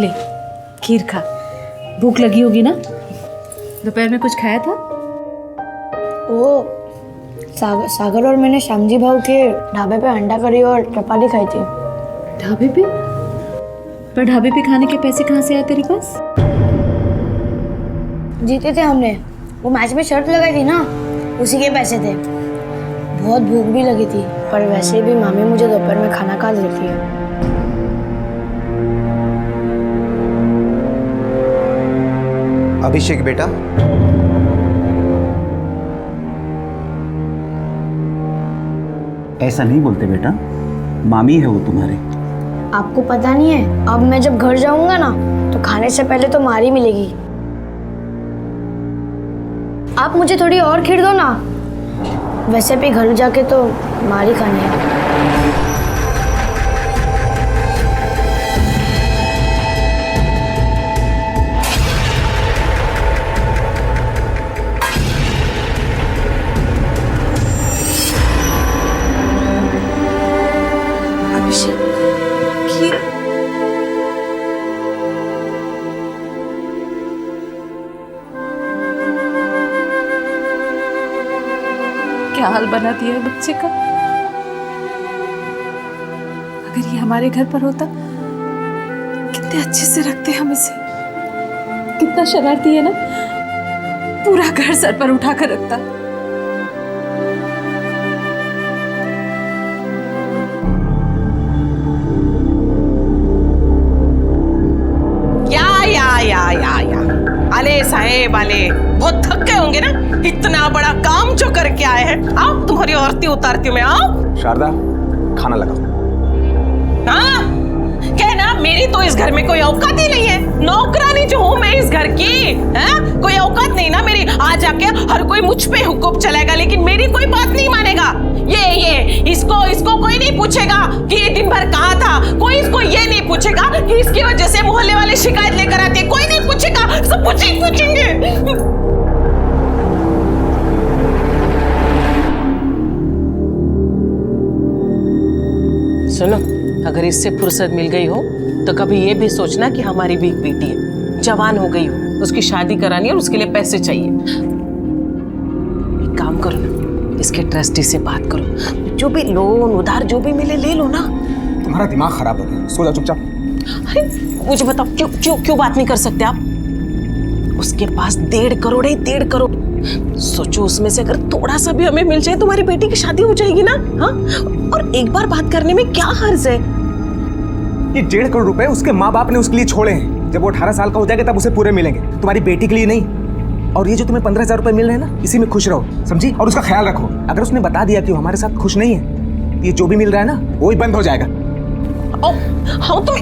ले खीर खा, भूख लगी होगी ना? दोपहर में कुछ खाया था? ओ सागर और मैंने श्यामजी भाव के ढाबे पे अंडा करी और चपाती खाई थी। ढाबे पे? पर ढाबे पे खाने के पैसे कहाँ से आए तेरे पास? जीते थे हमने। वो मैच में शर्त लगाई थी ना, उसी के पैसे थे। बहुत भूख भी लगी थी, पर वैसे भी मामी मुझे दोपहर में खाना खा देती है। अभिषेक बेटा, ऐसा नहीं बोलते बेटा, मामी है वो तुम्हारे। आपको पता नहीं है, अब मैं जब घर जाऊंगा ना तो खाने से पहले तो मार ही मिलेगी। आप मुझे थोड़ी और खीर दो ना, वैसे भी घर जाके तो मार ही खानी है। क्या हाल बना दिया है बच्चे का। अगर ये हमारे घर पर होता, कितने अच्छे से रखते हम इसे। कितना शरारती है ना, पूरा घर सर पर उठा कर रखता। या अले साहेब आले, बहुत थक गए होंगे ना, इतना बड़ा काम जो करके आए हैं। आओ तुम्हारी औरती उतारती हूँ मैं। आओ शारदा, खाना लगाओ। हाँ, कहना मेरी तो इस घर में कोई औकात ही नहीं है। नौकरानी जो हूँ मैं इस घर की, है कोई औकात नहीं ना मेरी। आ जाके हर कोई मुझ पे हुक्म चलाएगा, लेकिन मेरी कोई बात नहीं मानेगा। ये इसको कोई नहीं पूछेगा कि ये दिन भर कहाँ था। कोई इसको ये नहीं पूछेगा कि इसकी वजह से मोहल्ले वाले शिकायत लेकर आते हैं। कोई नहीं पूछेगा, सब पूछेंगे। सुनो, अगर इससे फुर्सत मिल गई हो तो कभी ये भी सोचना कि हमारी भी एक बेटी है, जवान हो गई हो, उसकी शादी करानी है और उसके लिए पैसे चाहिए। एक काम करो ना, इसके ट्रस्टी से बात करो, जो भी लोन उधार जो भी मिले ले लो ना। तुम्हारा दिमाग खराब हो गया, सो जा चुपचाप। अरे मुझे बताओ, क्यों बात नहीं कर सकते आप? उसके पास 1.5 करोड़ है, 1.5 करोड़। सोचो उसमें से अगर थोड़ा सा भी हमें मिल जाए, तुम्हारी बेटी की शादी हो जाएगी ना। हाँ, और एक बार बात करने में क्या हर्ज है? ये 1.5 करोड़ रुपए उसके माँ बाप ने उसके लिए छोड़े हैं। जब वो 18 साल का हो जाएगा तब उसे पूरे मिलेंगे, तुम्हारी बेटी के लिए नहीं। और ये जो तुम्हें 15,000 रुपए मिल रहे हैं ना, इसी में खुश रहो, समझी? और उसका ख्याल रखो। अगर उसने बता दिया कि वो हमारे साथ खुश नहीं है, ये जो भी मिल रहा है ना वो ही बंद हो जाएगा। हाँ तो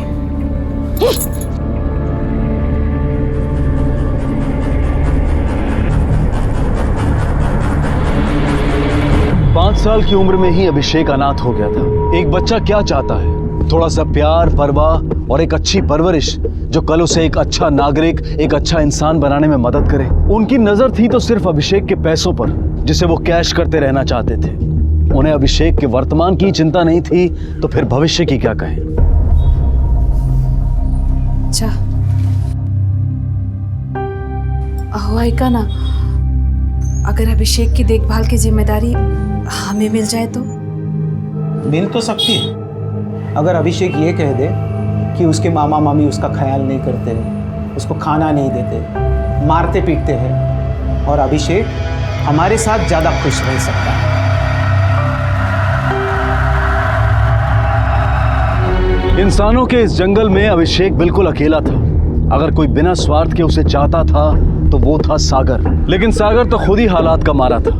5 साल की उम्र में ही अभिषेक अनाथ हो गया था। एक बच्चा क्या चाहता है? थोड़ा सा प्यार, परवाह और एक अच्छी परवरिश, जो कल उसे एक अच्छा नागरिक, एक अच्छा इंसान बनाने में मदद करे। उनकी नजर थी तो सिर्फ अभिषेक के पैसों पर, जिसे वो कैश करते रहना चाहते थे। उन्हें अभिषेक के वर्तमान की चिंता नहीं थी, तो फिर भविष्य की क्या कहें। अच्छा ऐका ना, अगर अभिषेक की देखभाल की जिम्मेदारी हमें मिल जाए तो? मिल तो सकती है, अगर अभिषेक ये कह दे कि उसके मामा मामी उसका ख्याल नहीं करते, उसको खाना नहीं देते, मारते पीटते हैं, और अभिषेक हमारे साथ ज़्यादा खुश रह सकता है। इंसानों के इस जंगल में अभिषेक बिल्कुल अकेला था। अगर कोई बिना स्वार्थ के उसे चाहता था तो वो था सागर। लेकिन सागर तो खुद ही हालात का मारा था।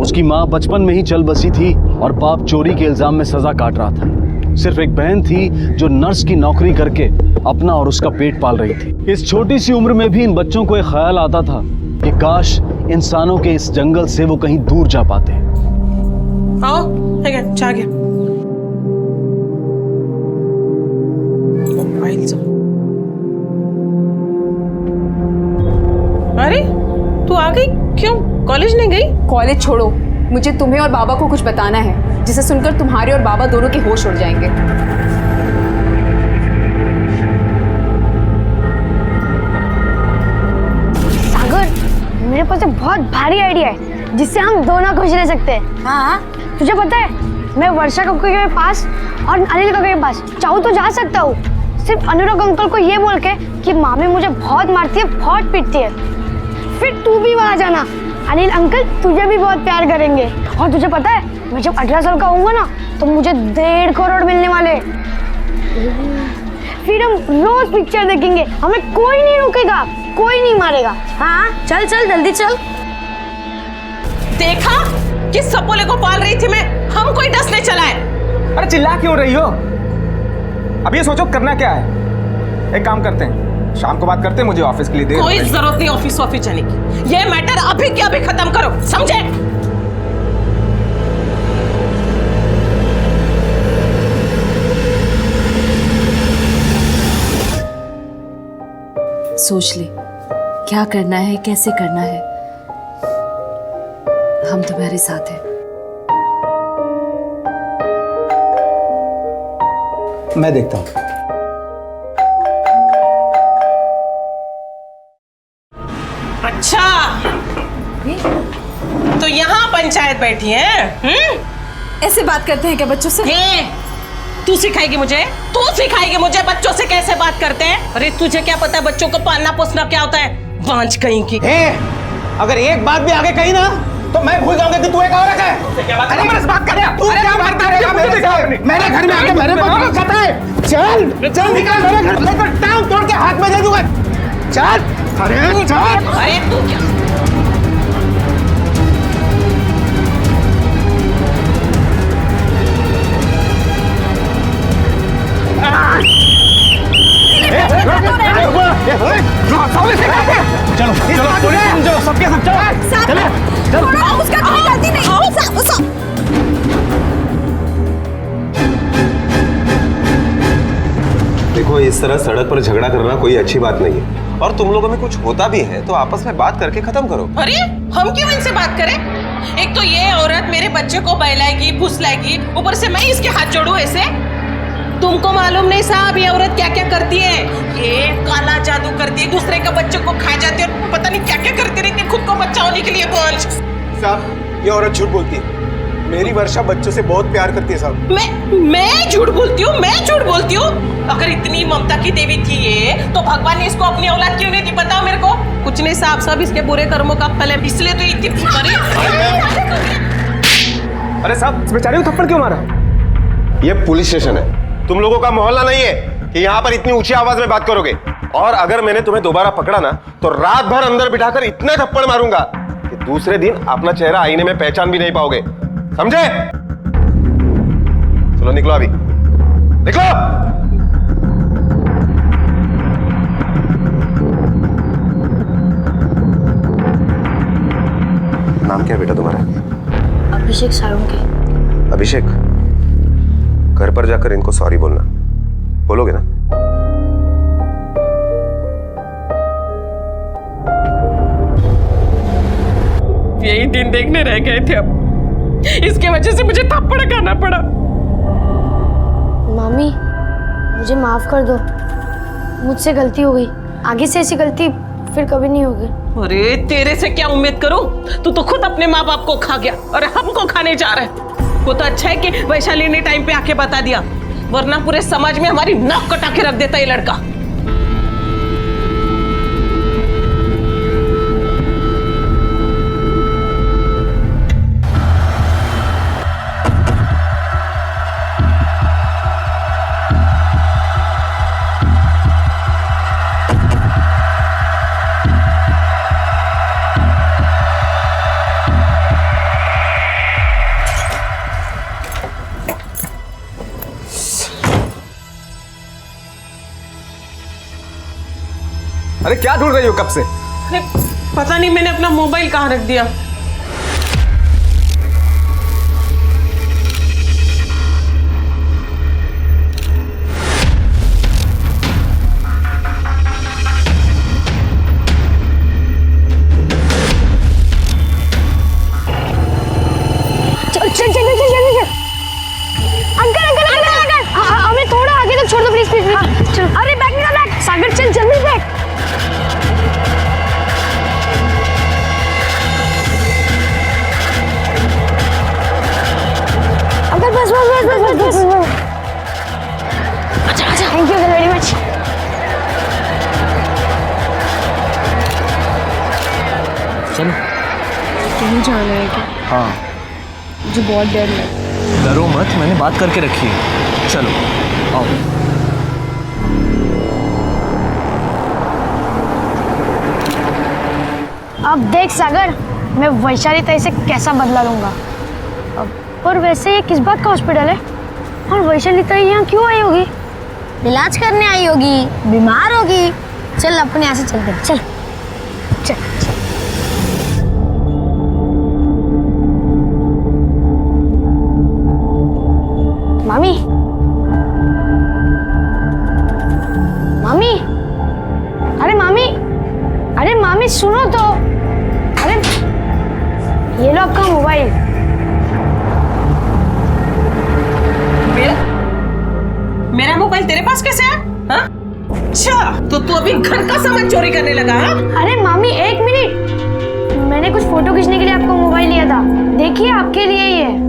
उसकी माँ बचपन में ही चल बसी थी और बाप चोरी के इल्जाम में सजा काट रहा था। सिर्फ एक बहन थी जो नर्स की नौकरी करके अपना और उसका पेट पाल रही थी। इस छोटी सी उम्र में भी इन बच्चों को एक ख्याल आता था कि काश इंसानों के इस जंगल से वो कहीं दूर जा पाते। आओ, चाह गया। अरे तू आ गई? क्यों, कॉलेज नहीं गई? कॉलेज छोड़ो, मुझे तुम्हें और बाबा को कुछ बताना है, जिसे सुनकर तुम्हारे और बाबा दोनों के होश उड़ जाएंगे। सागर, मेरे पास एक बहुत भारी आइडिया है जिससे हम दोनों खुश रह सकते हैं। हाँ, तुझे पता है, मैं वर्षा काकू के पास और अनिल काकू के पास चाहूँ तो जा सकता हूँ। सिर्फ अनुराग अंकल को ये बोल के कि मामी मुझे बहुत मारती है, बहुत पीटती है। फिर तू भी वहां जाना। अनिल अंकल तुझे भी बहुत प्यार करेंगे। और तुझे पता है मैं जब 18 साल का होऊंगा ना तो मुझे 1.5 करोड़ मिलने वाले। फिर हम रोज पिक्चर देखेंगे, हमें कोई नहीं रोकेगा, कोई नहीं मारेगा। हाँ चल चल जल्दी चल। देखा किस सपोले को पाल रही थी मैं, हम कोई डस नहीं चला है। अरे चिल्ला क्यों रही हो? अब ये सोचो करना क्या है। एक काम करते हैं, शाम को बात करते हैं, मुझे ऑफिस के लिए देर कोई हो गई। जरूरत नहीं ऑफिस जाने की, ये मैटर अभी के अभी खत्म करो, समझे? सोच ले क्या करना है, कैसे करना है। हम तुम्हारे साथ हैं। मैं देखता हूँ। अच्छा तो यहाँ पंचायत बैठी है? ऐसे बात करते हैं क्या बच्चों से? तू सिखाएगी मुझे, तू सिखाएगी मुझे बच्चों से कैसे बात करते हैं? अरे तुझे क्या पता है बच्चों को पालना पोसना क्या होता है? बांझ कहीं की। अगर एक बात भी आगे कही ना तो मैं भूल जाऊंगा कि तू एक औरत है। अरे बस बात कर, तू क्या बात करेगा मेरे साथ? मेरे घर में आके मेरे को पता है। चल चल निकल मेरे घर, लेकर टांग तोड़ के हाथ में दे दूंगा। चल अरे चल। अरे तू क्या चलो चलो सबके सब चलो चलो। उसका कोई गलती नहीं। देखो इस तरह सड़क पर झगड़ा करना कोई अच्छी बात नहीं है, और तुम लोगों में कुछ होता भी है तो आपस में बात करके खत्म करो। अरे हम क्यों इनसे बात करें? एक तो ये औरत मेरे बच्चे को बहलाएगी फुसलाएगी, ऊपर से मैं इसके हाथ जोड़ू ऐसे? तुमको मालूम नहीं साहब ये औरत क्या क्या करती है? ये काला जादू करती है, दूसरे के बच्चे को खा जाती है और पता नहीं क्या क्या करती रहती है खुद को बच्चा होने के लिए। साहब ये औरत झूठ बोलती है। मेरी वर्षा बच्चों से बहुत प्यार करती है साहब। मैं झूठ बोलती हूँ? मैं झूठ बोलती हूँ? अगर इतनी ममता की देवी थी ये तो भगवान ने इसको अपनी औलाद क्यों नहीं दी? बताओ मेरे को। कुछ नहीं साहब, सब इसके बुरे कर्मों का फल है, इसलिए तो इतनी अरे साहब इस बेचारे को थप्पड़ क्यों मारा? ये पुलिस स्टेशन है, तुम लोगों का मोहल्ला नहीं है कि यहाँ पर इतनी ऊंची आवाज में बात करोगे। और अगर मैंने तुम्हें दोबारा पकड़ा ना तो रात भर अंदर बिठाकर इतने थप्पड़ मारूंगा कि दूसरे दिन अपना चेहरा आईने में पहचान भी नहीं पाओगे, समझे? चलो निकलो, अभी निकलो। नाम क्या है बेटा तुम्हारा? अभिषेक साळुंके। अभिषेक, घर पर जाकर इनको सॉरी बोलना, बोलोगे ना? यही दिन देखने रह गए थे, अब इसके वजह से मुझे थप्पड़ खाना पड़ा। मामी मुझे माफ कर दो, मुझसे गलती हो गई। आगे से ऐसी गलती फिर कभी नहीं होगी। अरे तेरे से क्या उम्मीद करूं? तू तो खुद अपने माँ बाप को खा गया और हमको खाने जा रहा है। वो तो अच्छा है कि वैशाली ने टाइम पे आके बता दिया, वरना पूरे समाज में हमारी नाक कटा के रख देता ये लड़का। अरे क्या ढूंढ रही हो कब से? अरे पता नहीं मैंने अपना मोबाइल कहाँ रख दिया। चल चल चल चल जल्दी चल। अंकल अंकल अंकल अंकल हमें थोड़ा आगे तक छोड़ दो प्लीज प्लीज। चल अरे बैग निकाल बैग। सागर चल जल्दी बैग। अंकल बस बस बस बस बस बस। अच्छा अच्छा thank you very much. School जाना है क्या? हाँ मुझे बहुत डर लग रहा है। डरो मत, मैंने बात करके रखी है। चलो आओ। अब देख सागर, मैं वैशाली ताई से कैसा बदला लूंगा। और वैसे ये किस बात का हॉस्पिटल है और वैशाली ताई यहाँ क्यों आई होगी? इलाज करने आई होगी, बीमार होगी। चल अपने यहाँ से चलते हैं, चल चल। मामी, मामी, अरे मामी, अरे मामी सुनो तो। अरे ये लो आपका मोबाइल। मेरा मोबाइल तेरे पास कैसे है? हाँ? अच्छा, तो तू अभी घर का सामान चोरी करने लगा? हाँ? अरे मामी एक मिनट, मैंने कुछ फोटो खींचने के लिए आपको मोबाइल लिया था। देखिए आपके लिए ही है।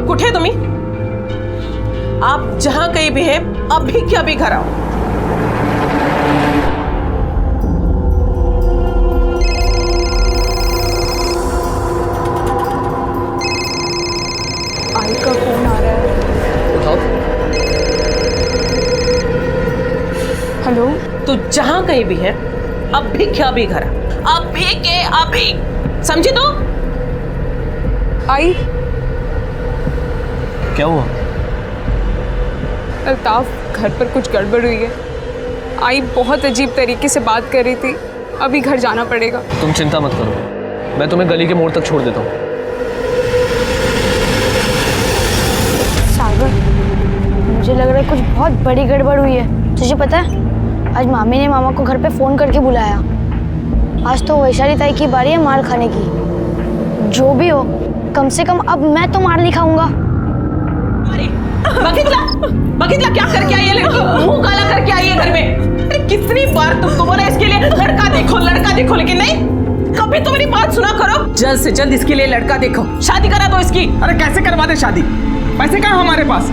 कुठे तुम्ही? आप जहां कहीं भी है, अभी के अभी घर आओ। आई का फोन आ रहा है। उठाओ। हेलो, तू जहां कहीं भी है, अभी के अभी घर आ। अभी के अभी, समझी तू? आई। क्या हुआ? अल्ताफ, घर पर कुछ गड़बड़ हुई है। आई बहुत अजीब तरीके से बात कर रही थी। अभी घर जाना पड़ेगा। तुम चिंता मत करो, मैं तुम्हें गली के मोड़ तक छोड़ देता हूँ। सागर, मुझे लग रहा है कुछ बहुत बड़ी गड़बड़ हुई है। तुझे पता है, आज मामी ने मामा को घर पे फोन करके बुलाया। आज तो वैशाली ताई की बारी है मार खाने की। जो भी हो, कम से कम अब मैं तो मार नहीं खाऊंगा। बगीतला क्या करके आई है लड़की? मुंह काला करके आई है घर में। अरे कितनी बार तुमको बोला इसके लिए लड़का देखो, लेकिन नहीं, कभी तो मेरी बात सुना करो। जल्द से जल्द इसके लिए लड़का देखो, शादी करा दो इसकी। अरे कैसे करवा दे शादी? पैसे कहाँ हमारे पास?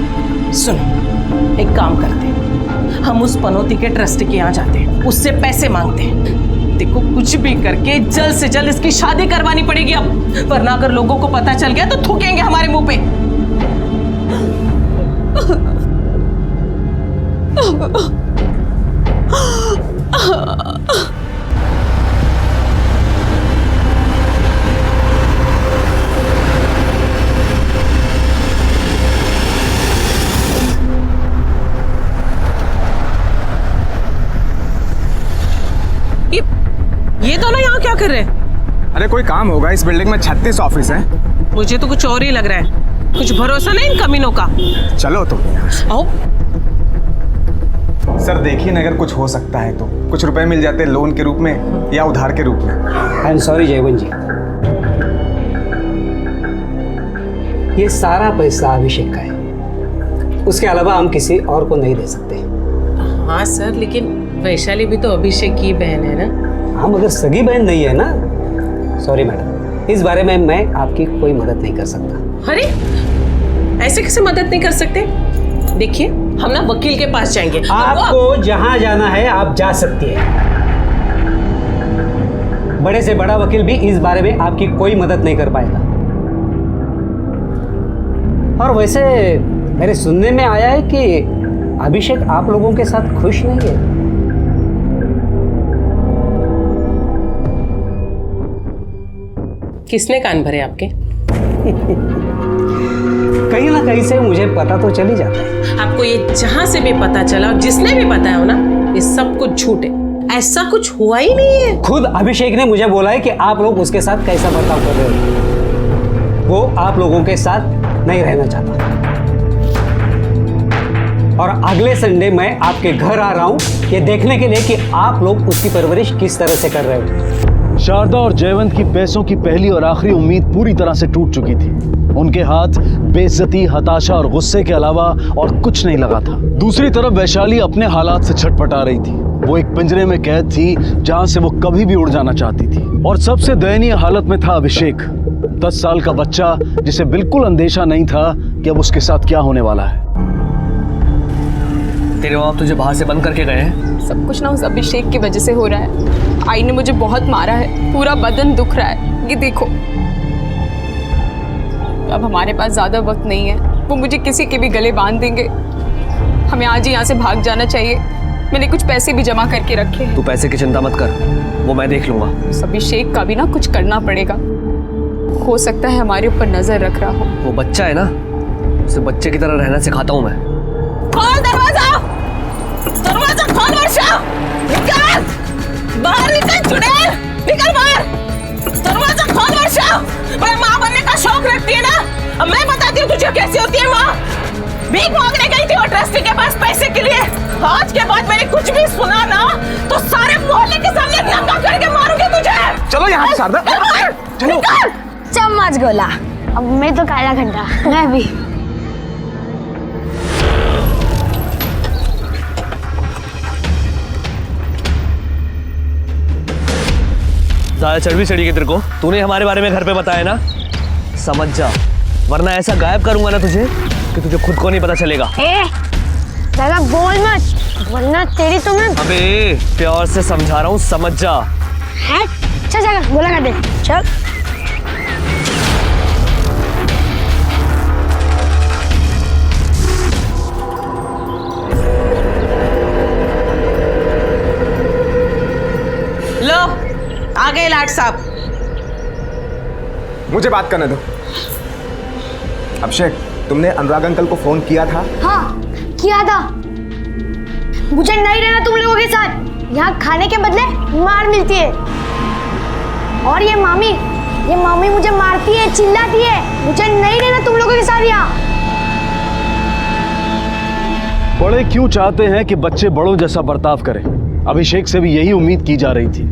सुनो, एक काम करते हैं, हम उस पनौती के ट्रस्ट के यहाँ जाते हैं, उससे पैसे मांगते हैं। देखो कुछ भी करके जल्द से जल्द इसकी शादी करवानी पड़ेगी अब, वरना अगर लोगों को पता चल गया तो थूकेंगे हमारे मुंह पे। ये दोनों यहाँ क्या कर रहे हैं? अरे कोई काम होगा, इस बिल्डिंग में 36 ऑफिस हैं। मुझे तो कुछ और ही लग रहा है। कुछ भरोसा नहीं इन कमीनों का। चलो तुम आओ। सर देखिए ना, अगर कुछ हो सकता है तो कुछ रुपए मिल जाते लोन के रूप में या उधार के रूप में। आई एम सॉरी जयवंत जी, ये सारा पैसा अभिषेक का है। उसके अलावा हम किसी और को नहीं दे सकते। हाँ सर, लेकिन वैशाली भी तो अभिषेक की बहन है ना? हाँ, मगर सगी बहन नहीं है ना। सॉरी मैडम, इस बारे में मैं आपकी कोई मदद नहीं कर सकता। अरे ऐसे कैसे मदद नहीं कर सकते? देखिए, हम ना वकील के पास जाएंगे। आपको जहां जाना है आप जा सकती है। बड़े से बड़ा वकील भी इस बारे में आपकी कोई मदद नहीं कर पाएगा। और वैसे मेरे सुनने में आया है कि अभिषेक आप लोगों के साथ खुश नहीं है। किसने कान भरे आपके? कहीं ना कहीं से मुझे पता तो चल ही जाता है। आपको ये जहां से भी पता चला और जिसने भी बताया हो ना, ये सब कुछ झूठ है। ऐसा कुछ हुआ ही नहीं है। खुद अभिषेक ने मुझे बोला है कि आप लोग उसके साथ कैसा बर्ताव कर रहे हो। वो आप लोगों के साथ नहीं रहना चाहता और अगले संडे मैं आपके घर आ रहा हूँ ये देखने के लिए कि आप लोग उसकी परवरिश किस तरह से कर रहे हो। शारदा और जयवंत की पैसों की पहली और आखिरी उम्मीद पूरी तरह से टूट चुकी थी। उनके हाथ बेइज्जती, हताशा और गुस्से के अलावा और कुछ नहीं लगा था। दूसरी तरफ वैशाली अपने हालात से छटपटा रही थी। वो एक पिंजरे में कैद थी जहां से वो कभी भी उड़ जाना चाहती थी। और सबसे दयनीय हालत में था अभिषेक, 10 साल का बच्चा जिसे बिल्कुल अंदेशा नहीं था कि अब उसके साथ क्या होने वाला है। तेरे माँ बाप तुझे बाहर से बंद करके गए हैं? सब कुछ ना उस अभिषेक की वजह से हो रहा है। आई ने मुझे बहुत मारा है, पूरा बदन दुख रहा है। ये देखो, अब हमारे पास ज्यादा वक्त नहीं है। वो मुझे किसी के भी गले बांध देंगे। हमें आज ही यहाँ से भाग जाना चाहिए। मैंने कुछ पैसे भी जमा करके रखे हैं। तू पैसे की चिंता मत कर, वो मैं देख लूंगा। उस अभिषेक का भी ना कुछ करना पड़ेगा। हो सकता है हमारे ऊपर नजर रख रहा हो। वो बच्चा है ना, उसे बच्चे की तरह रहना सिखाता हूँ मैं। खोल दरवाजा! दरवाजा खोल वर्षा! निकल! बाहर निकल चुड़ैल! निकल बाहर! दरवाजा खोल वर्षा! मैं माँ बनने का शौक रखती है ना? अब मैं बताती हूँ तुझे कैसी होती है माँ। भीख मांगने गई थी वो ट्रस्टी के पास पैसे के लिए। आज के बाद मैंने कुछ भी सुना ना तो सारे मोहल्ले के सामने नंगा करके मारूंगी तुझे। चलो यहाँ से शारदा, चलो। चम्मच गोला। अब मैं तो काला घंटा। मैं भी। ज्यादा चर्बी चढ़ी के तेरे को? तूने हमारे बारे में घर पे बताया ना, समझ जा, वरना ऐसा गायब करूंगा ना तुझे कि तुझे खुद को नहीं पता चलेगा। ज्यादा बोल मत, वरना तेरी तो मैं। अबे प्यार से समझा रहा हूँ, समझ जा। चल चल गोला कर दे, चल। लो आ गए लाट साहब। मुझे बात करने दो। अभिषेक, तुमने अनुराग अंकल को फोन किया था? हाँ किया था। मुझे नहीं रहना तुम लोगों के साथ। यहाँ खाने के बदले मार मिलती है। और ये मामी मुझे मारती है, चिल्लाती है। मुझे नहीं रहना तुम लोगों के साथ यहाँ। बड़े क्यों चाहते हैं कि बच्चे बड़ों जैसा बर्ताव करें? अभिषेक से भी यही उम्मीद की जा रही थी।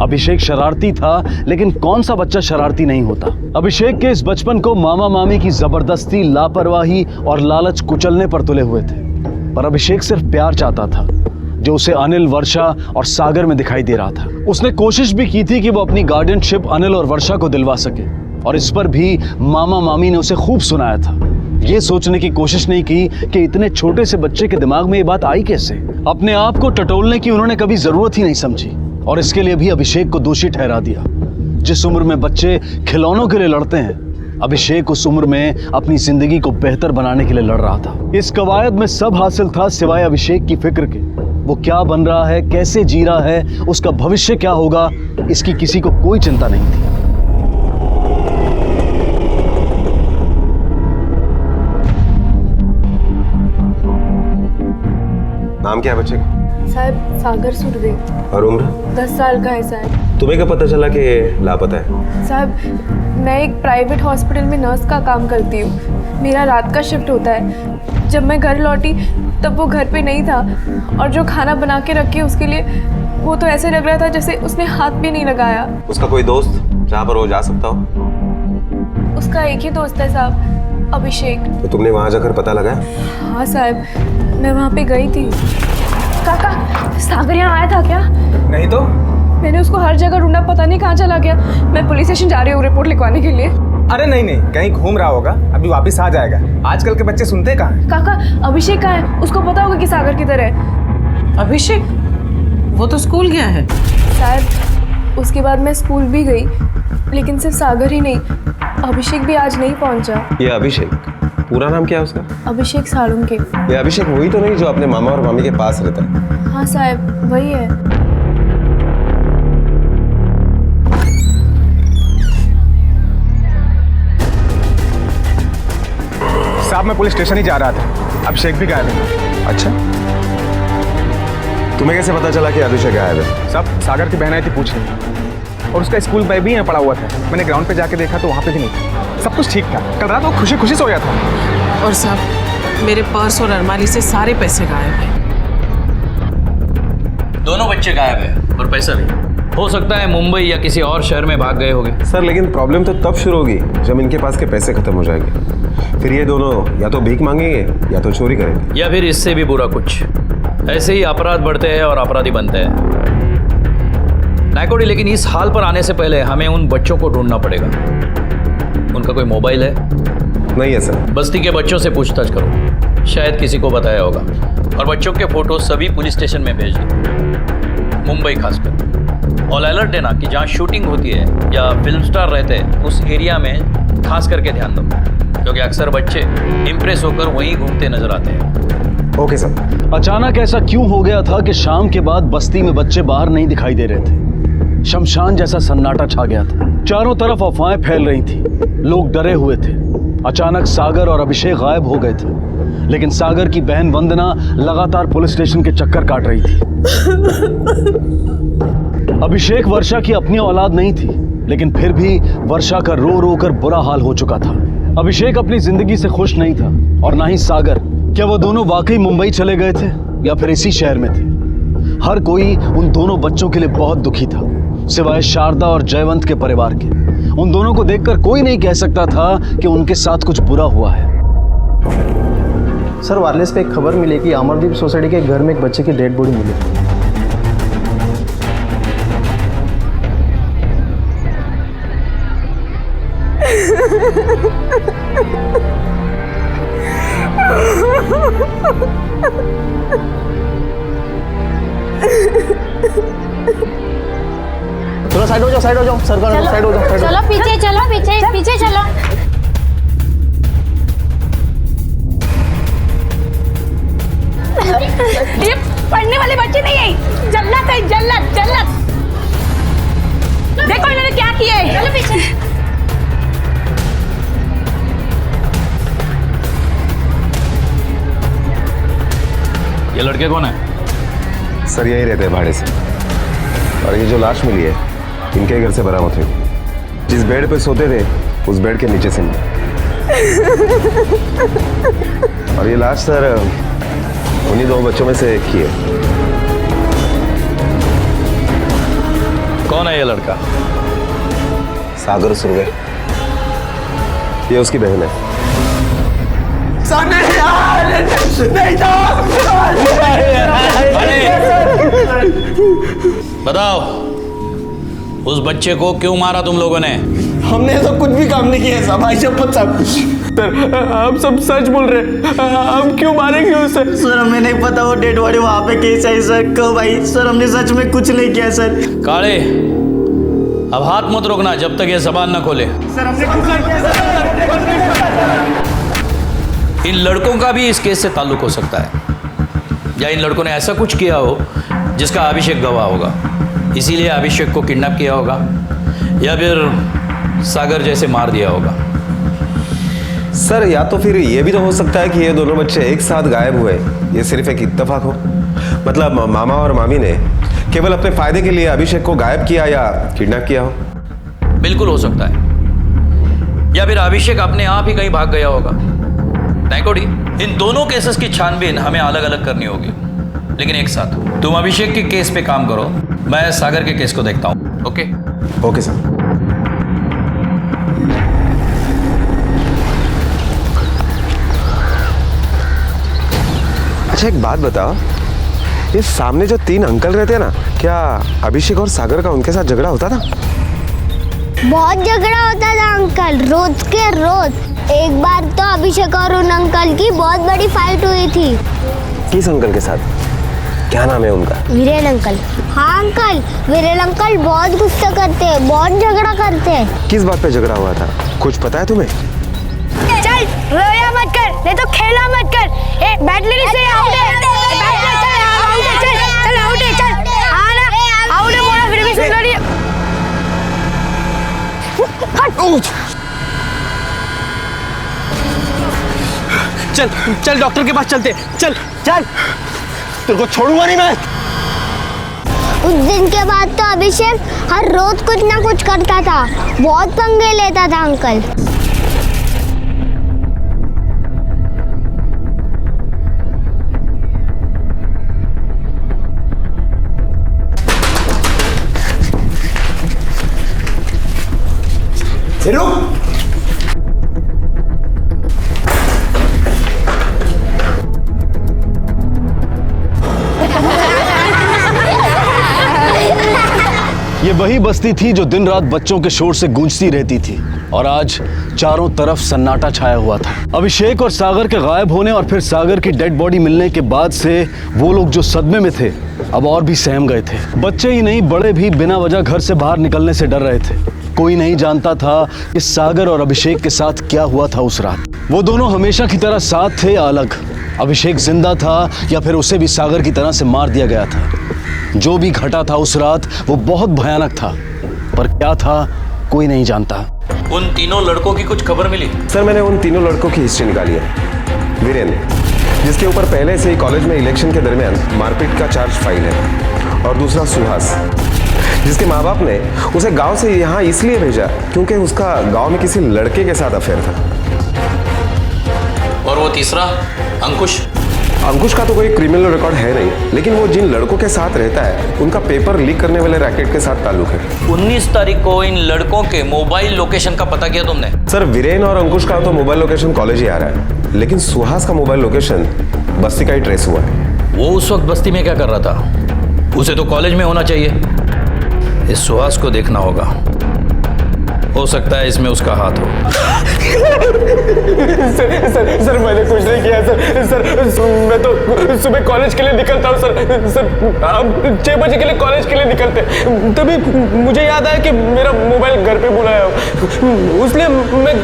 अभिषेक शरारती था, लेकिन कौन सा बच्चा शरारती नहीं होता। अभिषेक के इस बचपन को मामा मामी की जबरदस्ती, लापरवाही और लालच कुचलने पर तुले हुए थे। पर अभिषेक सिर्फ प्यार चाहता था, जो उसे अनिल, वर्षा और सागर में दिखाई दे रहा था। उसने कोशिश भी की थी कि वो अपनी गार्डियनशिप अनिल और वर्षा को दिलवा सके, और इस पर भी मामा मामी ने उसे खूब सुनाया था। ये सोचने की कोशिश नहीं की कि इतने छोटे से बच्चे के दिमाग में ये बात आई कैसे। अपने आप को टटोलने की उन्होंने कभी जरूरत ही नहीं समझी, और इसके लिए भी अभिषेक को दोषी ठहरा दिया। जिस उम्र में बच्चे खिलौनों के लिए लड़ते हैं, अभिषेक उस उम्र में अपनी जिंदगी को बेहतर बनाने के लिए लड़ रहा था। इस कवायद में सब हासिल था सिवाय अभिषेक की फिक्र के। वो क्या बन रहा है, कैसे जी रहा है, उसका भविष्य क्या होगा, इसकी किसी को कोई चिंता नहीं थी। नाम क्या है बच्चे का? साहब सागर सुरदे। और उम्र? 10 साल का है साहब। तुम्हें क्या पता चला कि लापता है? साहब मैं एक प्राइवेट हॉस्पिटल में नर्स का काम करती हूँ। मेरा रात का शिफ्ट होता है। जब मैं घर लौटी तब वो घर पे नहीं था, और जो खाना बना के रखे उसके लिए, वो तो ऐसे लग रहा था जैसे उसने हाथ भी नहीं लगाया। उसका कोई दोस्त जहाँ पर वो जा सकता हो? उसका एक ही दोस्त है साहब, अभिषेक। तो तुमने वहाँ जाकर पता लगाया? हाँ साहब, मैं वहाँ पे गई थी। काका, सागर यहाँ आया था क्या? नहीं तो मैंने उसको हर जगह ढूंढा, पता नहीं कहाँ चला गया। मैं पुलिस स्टेशन जा रही हूँ रिपोर्ट लिखवाने के लिए। अरे नहीं, कहीं घूम रहा होगा, अभी वापस आ जाएगा। आजकल के बच्चे सुनते कहाँ हैं? काका, अभिषेक कहाँ है? उसको पता होगा कि सागर किधर है। अभिषेक वो तो स्कूल गया है। शायद उसके बाद मैं स्कूल भी गई, लेकिन सिर्फ सागर ही नहीं, अभिषेक भी आज नहीं पहुंचा। ये अभिषेक, पूरा नाम क्या है उसका? अभिषेक सालुंके। ये अभिषेक वही तो नहीं जो अपने मामा और मामी के पास रहता है? हाँ साहब, वही है। साहब मैं पुलिस स्टेशन ही जा रहा था, अभिषेक भी गायब है। अच्छा, तुम्हें कैसे पता चला कि अभिषेक गायब है? साहब सागर की बहन आई थी पूछने, और उसका स्कूल बैग भी यहाँ पड़ा हुआ था। मैंने ग्राउंड पे जाके देखा तो वहाँ पे भी नहीं था। सब कुछ ठीक था। कल रात वो खुशी खुशी सोया था। और साहब मेरे पर्स और अलमारी से सारे पैसे गायब हैं। दोनों बच्चे गायब है और पैसा भी। हो सकता है मुंबई या किसी और शहर में भाग गए होंगे। सर लेकिन प्रॉब्लम तो तब शुरू होगी जब इनके पास के पैसे खत्म हो जाएंगे। फिर ये दोनों या तो भीख मांगेंगे या तो चोरी करेंगे, या फिर इससे भी बुरा कुछ। ऐसे ही अपराध बढ़ते हैं और अपराधी बनते हैं। नायकोडी, लेकिन इस हाल पर आने से पहले हमें उन बच्चों को ढूंढना पड़ेगा। उनका कोई मोबाइल है? नहीं है सर। बस्ती के बच्चों से पूछताछ करो, शायद किसी को बताया होगा। और बच्चों के फोटो सभी पुलिस स्टेशन में भेज दो, मुंबई खासकर। और अलर्ट देना कि जहाँ शूटिंग होती है या फिल्म स्टार रहते हैं उस एरिया में खास करके ध्यान दो, क्योंकि अक्सर बच्चे इम्प्रेस होकर वहीं घूमते नजर आते हैं। Okay sir. अचानक ऐसा क्यों हो गया था कि शाम के बाद बस्ती में बच्चे बाहर नहीं दिखाई दे रहे थे? शमशान जैसा सन्नाटा छा गया था। चारों तरफ अफवाहें फैल रही थी, लोग डरे हुए थे। अचानक सागर और अभिषेक गायब हो गए थे, लेकिन सागर की बहन वंदना लगातार पुलिस स्टेशन के चक्कर काट रही थी। अभिषेक वर्षा की अपनी औलाद नहीं थी, लेकिन फिर भी वर्षा का रो रो कर बुरा हाल हो चुका था। अभिषेक अपनी जिंदगी से खुश नहीं था और ना ही सागर। क्या वो दोनों वाकई मुंबई चले गए थे या फिर इसी शहर में थे? हर कोई उन दोनों बच्चों के लिए बहुत दुखी था, सिवाय शारदा और जयवंत के परिवार के। उन दोनों को देखकर कोई नहीं कह सकता था कि उनके साथ कुछ बुरा हुआ है। सर, वायरलेस पे एक खबर मिली कि अमरदीप सोसाइटी के घर में एक बच्चे की डेड बॉडी मिली। चलो साइड हो जाओ, साइड हो जाओ, सरकार साइड हो जाओ। चलो पीछे चलो, पीछे चलो। ये पढ़ने वाले बच्चे नहीं है, जल्लत है, जल्लत। देखो इन्होंने क्या किया है। चलो पीछे। ये लड़के कौन है? सर यही रहते हैं भाड़े से, और ये जो लाश मिली है इनके घर से बरामद हुई। जिस बेड पे सोते थे उस बेड के नीचे से मिली। और ये लाश सर उन्हीं दो बच्चों में से एक ही है। कौन है ये लड़का? सागर सुरवे, ये उसकी बहन है। बताओ, उस बच्चे को क्यों मारा तुम लोगों ने? हमने तो कुछ भी काम नहीं किया साहब, भाई शपथ साहब। सर हम सब सच बोल रहे, हम क्यों मारेंगे उसे? सर हमें नहीं पता वो डेड बॉडी वहाँ पे कैसे है सर, कब आई? सर हमने सच में कुछ नहीं किया सर। काले, अब हाथ मत रोकना जब तक ये जबान न खोले। सर हमने कुछ नहीं किया। इन लड़कों का भी इस केस से ताल्लुक हो सकता है, या इन लड़कों ने ऐसा कुछ किया हो जिसका अभिषेक गवाह होगा, इसीलिए अभिषेक को किडनैप किया होगा, या फिर सागर जैसे मार दिया होगा। सर या तो फिर ये भी तो हो सकता है कि ये दोनों बच्चे एक साथ गायब हुए, ये सिर्फ एक इत्तेफाक हो। मतलब मामा और मामी ने केवल अपने फायदे के लिए अभिषेक को गायब किया या किडनैप किया हो। बिल्कुल हो सकता है, या फिर अभिषेक अपने आप ही कहीं भाग गया होगा। नायकोडी, इन दोनों केसेस की छानबीन हमें अलग अलग करनी होगी, लेकिन एक साथ। तुम अभिषेक के केस पे काम करो, मैं सागर के केस को देखता हूँ। Okay okay sir. अच्छा एक बात बताओ, ये सामने जो 3 अंकल रहते हैं ना, क्या अभिषेक और सागर का उनके साथ झगड़ा होता था? बहुत झगड़ा होता था अंकल, रोज के रोज। एक बार तो अभिषेक और उन अंकल की बहुत बड़ी फाइट हुई थी। किस अंकल के साथ? क्या नाम है उनका? वीरेन अंकल। हाँ अंकल, वीरेन अंकल बहुत गुस्सा करते हैं, बहुत झगड़ा करते हैं। किस बात पे झगड़ा हुआ था, कुछ पता है तुम्हें? चल रोया मत कर, नहीं तो खेला मत कर। ए बैट लेने से आउट है, चल आउट है, चल आना आउट है, बोला फिर भी सुन रही है। चल डॉक्टर के पास चलते, चल तेरे को छोड़ूंगा नहीं मैं। उस दिन के बाद तो अभिषेक हर रोज कुछ ना कुछ करता था, बहुत पंगे लेता था अंकल। वही बस्ती थी जो दिन रात बच्चों के शोर से गूंजती रहती थी और आज चारों तरफ सन्नाटा छाया हुआ था। अभिषेक और सागर के गायब होने और फिर सागर की डेड बॉडी मिलने के बाद से वो लोग जो सदमे में थे अब और भी सहम गए थे। बच्चे ही नहीं बड़े भी बिना वजह घर से बाहर निकलने से डर रहे थे। कोई नहीं जानता था कि सागर और अभिषेक के साथ क्या हुआ था उस रात। वो दोनों हमेशा की तरह साथ थे या अलग। अभिषेक जिंदा था या फिर उसे भी सागर की तरह से मार दिया गया था। जो भी घटा था उस रात वो बहुत भयानक था, पर क्या था कोई नहीं जानता। उन तीनों लड़कों की कुछ खबर मिली? सर मैंने उन तीनों लड़कों की हिस्ट्री निकाली है। वीरेंद्र, जिसके ऊपर पहले से ही कॉलेज में इलेक्शन के दरमियान मारपीट का चार्ज फाइल है, और दूसरा सुहास, जिसके माँ बाप ने उसे गांव से यहाँ इसलिए भेजा क्योंकि उसका गांव में किसी लड़के के साथ अफेयर था। और वो तीसरा अंकुश? अंकुश का तो कोई क्रिमिनल रिकॉर्ड है नहीं, लेकिन वो जिन लड़कों के साथ रहता है उनका पेपर लीक करने वाले रैकेट के साथ ताल्लुक है। 19 तारीख को इन लड़कों के मोबाइल लोकेशन का पता किया तुमने? सर वीरेन और अंकुश का तो मोबाइल लोकेशन कॉलेज ही आ रहा है, लेकिन सुहास का मोबाइल लोकेशन बस्ती का ही ट्रेस हुआ है। वो उस वक्त बस्ती में क्या कर रहा था? उसे तो कॉलेज में होना चाहिए। इस सुहास को देखना होगा, हो सकता है इसमें उसका हाथ हो। सर मैंने कुछ नहीं किया सर मैं तो सुबह कॉलेज के लिए निकलता हूँ सर आप 6 बजे के लिए कॉलेज के लिए निकलते, तभी मुझे याद आया कि मेरा मोबाइल घर पे बुलाया हो, इसलिए मैं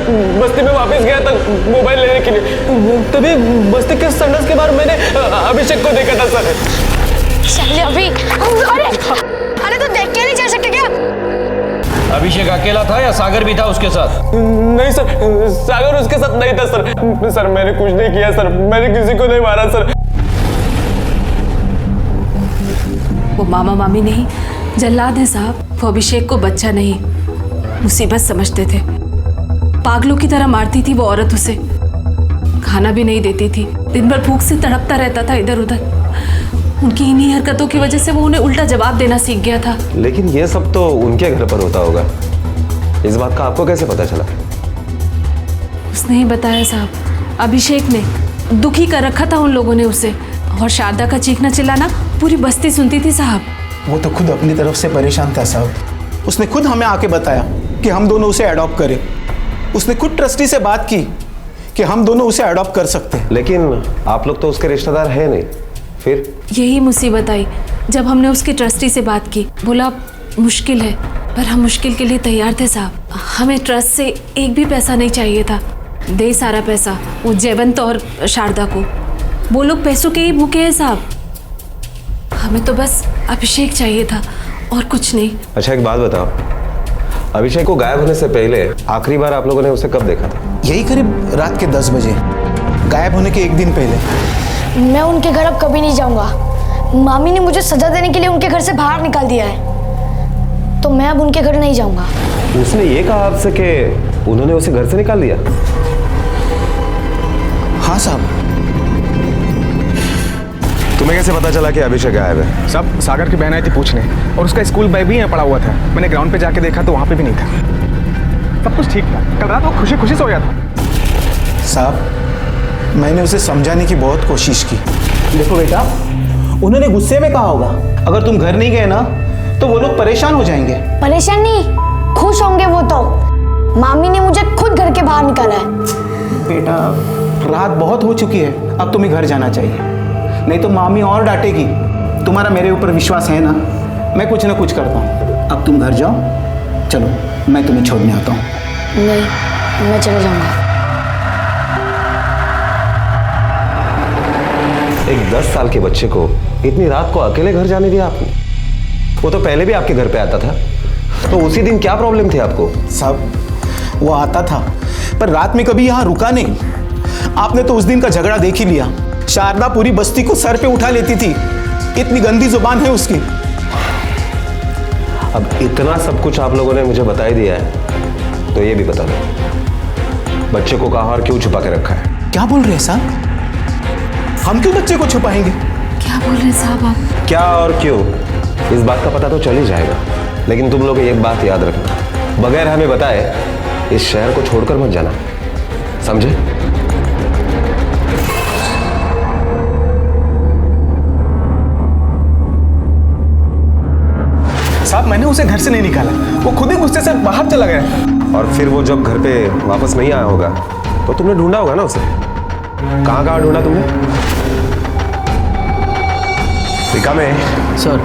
बस्ती में वापस गया था मोबाइल लेने के लिए। तभी बस्ती के संडस के बाहर मैंने अभिषेक को देखा था सर। चलिए अभी, अरे तो देख के नहीं जा सकते क्या? अभिषेक अकेला था या सागर भी था उसके साथ? नहीं सर, सागर उसके साथ नहीं था सर मैंने कुछ नहीं किया सर, मैंने किसी को नहीं मारा सर। वो मामा मामी नहीं, जल्लाद है साहब। वो अभिषेक को बच्चा नहीं, मुसीबत समझते थे। पागलों की तरह मारती थी वो औरत उसे, खाना भी नहीं देती थी, दिन भर भूख से तड़पता रहता था इधर उधर। उनकी इन्हीं हरकतों की वजह से वो उन्हें उल्टा जवाब देना सीख गया था। लेकिन ये सब तो उनके घर पर होता होगा, इस बात का आपको कैसे पता चला? उसने ही बताया साहब। अभिषेक ने दुखी कर रखा था उन लोगों ने उसे, और शारदा का चीखना चिल्लाना पूरी बस्ती सुनती थी साहब। वो तो खुद अपनी तरफ से परेशान था साहब। उसने खुद हमें आके बताया कि हम दोनों उसे अडॉप्ट करें। उसने खुद ट्रस्टी से बात की कि हम दोनों उसे अडॉप्ट कर सकते हैं। लेकिन आप लोग तो उसके रिश्तेदार हैं नहीं, फिर? यही मुसीबत आई जब हमने उसके ट्रस्टी से बात की। बोला मुश्किल है, पर हम मुश्किल के लिए तैयार थे साहब। हमें ट्रस्ट से एक भी पैसा नहीं चाहिए था। दे सारा पैसा वो जयवंत और शारदा को। वो लोग पैसों के ही भूखे हैं साहब। हमें तो बस अभिषेक चाहिए था और कुछ नहीं। अच्छा एक बात बताओ, अभिषेक को गायब होने से पहले आखिरी बार आप लोगों ने उसे कब देखा था? यही करीब रात के 10 बजे, गायब होने के एक दिन पहले। मैं उनके घर अब कभी नहीं जाऊंगा। मामी ने मुझे सजा देने के लिए उनके घर से बाहर निकाल दिया है, तो मैं अब उनके घर नहीं जाऊंगा। उसने ये कहा आपसे कि उन्होंने उसे घर से निकाल दिया? हाँ साहब। तुम्हें कैसे पता चला कि अभिषेक गायब है? सब सागर की बहन आई थी पूछने, और उसका स्कूल बैग भी यहाँ पड़ा हुआ था। मैंने ग्राउंड पे जाके देखा तो वहाँ पे भी नहीं था। सब कुछ ठीक था। कल रात वो खुशी खुशी सो गया था। साहब मैंने उसे समझाने की बहुत कोशिश की। देखो बेटा, उन्होंने गुस्से में कहा होगा अगर तुम घर नहीं गए ना तो वो लोग परेशान हो जाएंगे। परेशान नहीं, खुश होंगे वो तो। मामी ने मुझे खुद घर के बाहर निकाला है। बेटा रात बहुत हो चुकी है, अब तुम्हें घर जाना चाहिए, नहीं तो मामी और डांटेगी। तुम्हारा मेरे ऊपर विश्वास है ना? मैं कुछ ना कुछ करता हूँ। अब तुम घर जाओ। चलो मैं तुम्हें छोड़ने आता हूँ। नहीं, मैं चले जाऊंगा। एक 10 साल के बच्चे को इतनी रात को अकेले घर जाने दिया आपने? वो तो पहले भी आपके घर पे आता था, तो उसी दिन क्या प्रॉब्लम थी आपको? साहब वो आता था पर रात में कभी यहाँ रुका नहीं। आपने तो उस दिन का झगड़ा देख ही लिया। शारदा पूरी बस्ती को सर पे उठा लेती थी, इतनी गंदी जुबान है उसकी। अब इतना सब कुछ आप लोगों ने मुझे बता ही दिया है, तो ये भी बता दो बच्चे को कहाँ और क्यों छुपा के रखा है? क्या बोल रहे हैं साहब? हम क्यों बच्चे को छुपाएंगे? क्या बोल रहे हैं साहब आप? क्या और क्यों, इस बात का पता तो चल ही जाएगा, लेकिन तुम लोग एक बात याद रखना, बगैर हमें बताए इस शहर को छोड़कर मत जाना, समझे? साहब मैंने उसे घर से नहीं निकाला, वो खुद ही गुस्से से बाहर चला गया। और फिर वो जब घर पे वापस नहीं आया होगा तो तुमने ढूंढा होगा ना उसे। कहाँ कहाँ ढूंढा तुमने? टीका में सर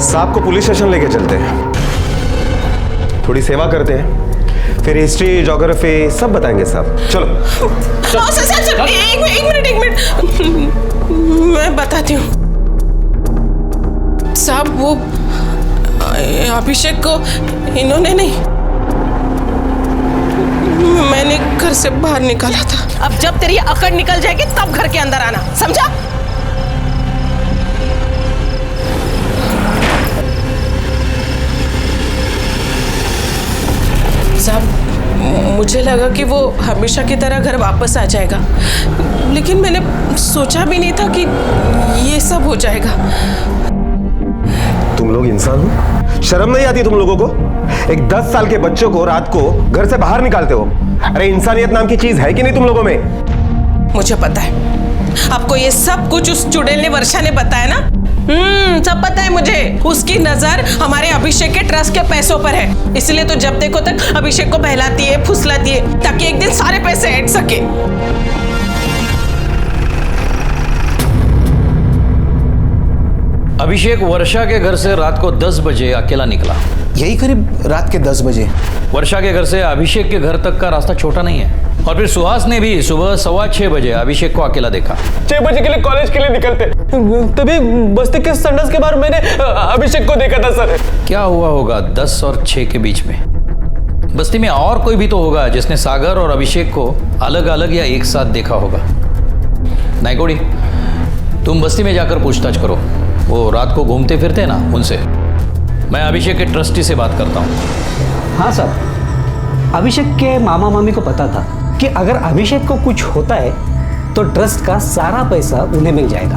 साहब को पुलिस स्टेशन लेके चलते हैं, थोड़ी सेवा करते हैं, फिर हिस्ट्री ज्योग्राफी सब बताएंगे साहब। चलो सर, एक मिनट मैं बताती हूँ साहब। वो अभिषेक को इन्होंने नहीं, मैंने घर से बाहर निकाला था। अब जब तेरी अकड़ निकल जाएगी तब घर के अंदर आना, समझा? साहब मुझे लगा कि वो हमेशा की तरह घर वापस आ जाएगा, लेकिन मैंने सोचा भी नहीं था कि ये सब हो जाएगा। तुम लोग इंसान हो? शर्म नहीं आती तुम लोगों को? एक 10 साल के बच्चों को रात को घर से बाहर निकालते हो। अरे इंसानियत नाम की चीज है कि नहीं तुम लोगों में? मुझे पता है आपको ये सब कुछ उस चुड़ैल ने, वर्षा ने बताया ना। सब पता है मुझे। उसकी नजर हमारे अभिषेक के ट्रस्ट के पैसों पर है, इसलिए तो जब देखो तक अभिषेक को बहलाती है, फुसलाती है, ताकि एक दिन सारे पैसे ऐड सके। अभिषेक वर्षा के घर से रात को 10 बजे अकेला निकला। यही करीब रात के 10 बजे। वर्षा के घर से अभिषेक के घर तक का रास्ता छोटा नहीं है। और फिर सुहास ने भी सुबह 6:15 बजे अभिषेक को अकेला देखा। 6 बजे के लिए कॉलेज के लिए निकलते, तभी बस्ती के संडास के बाहर मैंने अभिषेक को देखा था सर। क्या हुआ होगा 10 और 6 के बीच में? बस्ती में और कोई भी तो होगा जिसने सागर और अभिषेक को अलग अलग या एक साथ देखा होगा। नायकोड़ी, तुम बस्ती में जाकर पूछताछ करो, वो रात को घूमते फिरते ना, उनसे। मैं अभिषेक के ट्रस्टी से बात करता हूँ। हाँ सर, अभिषेक के मामा मामी को पता था कि अगर अभिषेक को कुछ होता है तो ट्रस्ट का सारा पैसा उन्हें मिल जाएगा,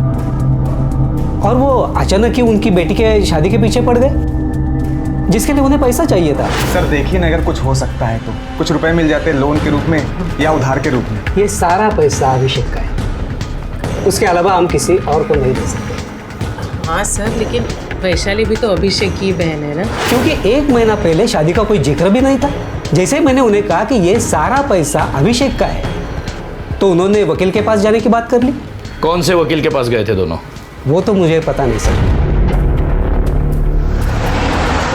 और वो अचानक ही उनकी बेटी के शादी के पीछे पड़ गए, जिसके लिए उन्हें पैसा चाहिए था। सर देखिए ना, अगर कुछ हो सकता है तो कुछ रुपए मिल जाते लोन के रूप में या उधार के रूप में। ये सारा पैसा अभिषेक का है, उसके अलावा हम किसी और को नहीं दे सकते। हाँ सर, लेकिन वैशाली भी तो अभिषेक की बहन है ना। क्योंकि 1 महीना पहले शादी का कोई जिक्र भी नहीं था। जैसे ही मैंने उन्हें कहा कि ये सारा पैसा अभिषेक का है, तो उन्होंने वकील के पास जाने की बात कर ली। कौन से वकील के पास गए थे दोनों? वो तो मुझे पता नहीं सर।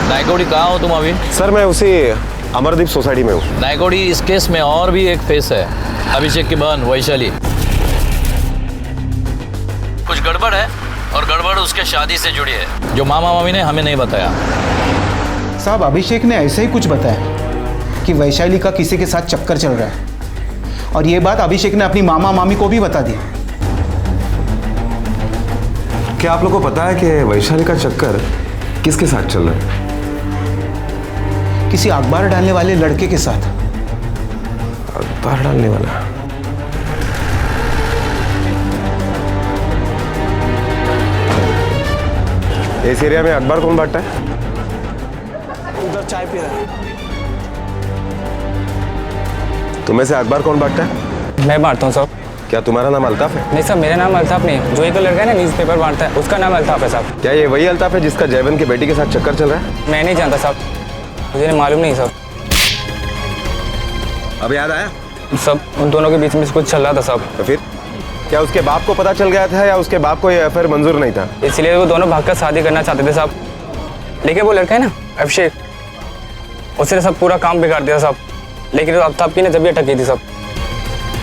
नायकोड़ी, कहाँ हो तुम अभी? सर मैं उसी अमरदीप सोसाइटी में हूँ। नायकोड़ी, इस केस में और भी एक फेस है, अभिषेक की बहन वैशाली। कुछ गड़बड़ है, और गड़बड़ उसके शादी से जुड़ी है, जो मामा मामी ने हमें नहीं बताया। साहब अभिषेक ने ऐसे ही कुछ बताया कि वैशाली का किसी के साथ चक्कर चल रहा है, और ये बात अभिषेक ने अपनी मामा मामी को भी बता दी। क्या आप लोग को पता है कि वैशाली का चक्कर किसके साथ चल रहा है? किसी अखबार डालने वाले लड़के के साथ। अखबार डालने वाला? इस एरिया में अखबार कौन बांटता है? उधर चाय पी रहा है। तुम्हें से अखबार कौन बांटता है? मैं बांटता हूँ साहब। क्या तुम्हारा नाम अल्ताफ है? नहीं साहब, मेरा नाम अल्ताफ नहीं। जो एक लड़का है ना न्यूज़पेपर बांटता है, उसका नाम अल्ताफ है साहब। क्या ये वही अल्ताफ है जिसका जयवन की बेटी के साथ चक्कर चल रहा है? मैं नहीं जानता साहब, मुझे मालूम नहीं साहब। अब याद आया? सब उन दोनों के बीच में कुछ चल रहा था साहब। तो फिर क्या उसके बाप को पता चल गया था, या उसके बाप को ये अफेयर मंजूर नहीं था? इसलिए वो दोनों भागकर शादी करना चाहते थे साहब, लेकिन वो लड़का है ना अभिषेक, उसने सब पूरा काम बिगाड़ दिया साहब। लेकिन अल्ताफ की ने जब भी अटक की थी साहब।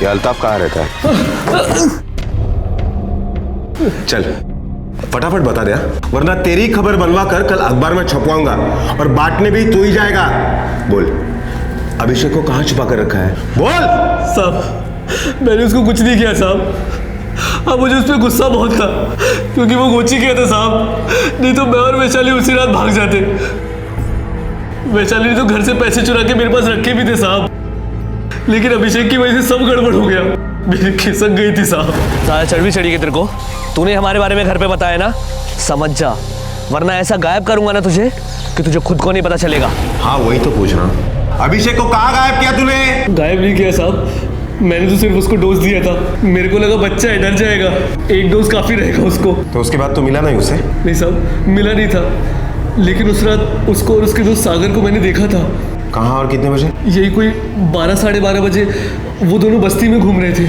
ये अल्ताफ कहाँ रहता है? चल फटाफट बता दे, वरना तेरी खबर बनवा कर कल अखबार में छपवाऊंगा, और बांटने भी तू ही जाएगा। बोल, अभिषेक को कहाँ छुपा कर रखा है? बोल। साहब मैंने उसको कुछ नहीं किया साहब। अब मुझे उस पर गुस्सा बहुत था, क्योंकि वो गोची किया था साहब, नहीं तो मैं और वैशाली उसी रात भाग जाते। वैशाली ने तो घर से पैसे चुरा के मेरे पास रखे भी थे साहब, लेकिन अभिषेक की वजह से सब गड़बड़ हो गया, मेरी खिसक गई थी साहब। साला चढ़ भी चढ़ी गई तेरे को। तूने हमारे बारे में घर पे बताया ना, समझ जा, वरना ऐसा गायब करूंगा ना तुझे कि तुझे खुद को नहीं पता चलेगा। हाँ वही तो पूछ रहा हूँ। अभिषेक को कहाँ गायब किया तूने? गायब नहीं किया साहब, मैंने तो सिर्फ उसको डोज दिया था। मेरे को लगा बच्चा है, डर जाएगा, एक डोज काफी रहेगा उसको। तो उसके बाद तो मिला नहीं उसे? नहीं साहब, मिला नहीं था। लेकिन उस रात उसको और उसके दोस्त सागर को मैंने देखा था। कहाँ और कितने बजे? यही कोई 12 साढ़े 12 बजे वो दोनों बस्ती में घूम रहे थे।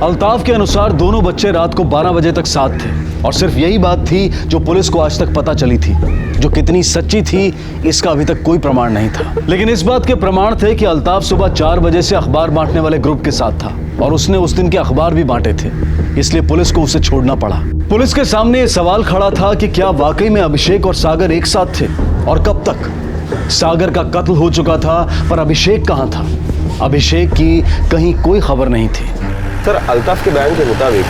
अल्ताफ के अनुसार दोनों बच्चे रात को 12 बजे तक साथ थे और सिर्फ यही बात थी जो पुलिस को आज तक पता चली थी। जो कितनी सच्ची थी इसका अभी तक कोई प्रमाण नहीं था, लेकिन इस बात के प्रमाण थे कि अल्ताफ सुबह 4 बजे से अखबार बांटने वाले ग्रुप के साथ था और उसने उस दिन के अखबार भी बांटे थे, इसलिए पुलिस को उसे छोड़ना पड़ा। पुलिस के सामने ये सवाल खड़ा था कि क्या वाकई में अभिषेक और सागर एक साथ थे और कब तक? सागर का कत्ल हो चुका था पर अभिषेक कहाँ था? अभिषेक की कहीं कोई खबर नहीं थी। सर, अल्ताफ के बयान के मुताबिक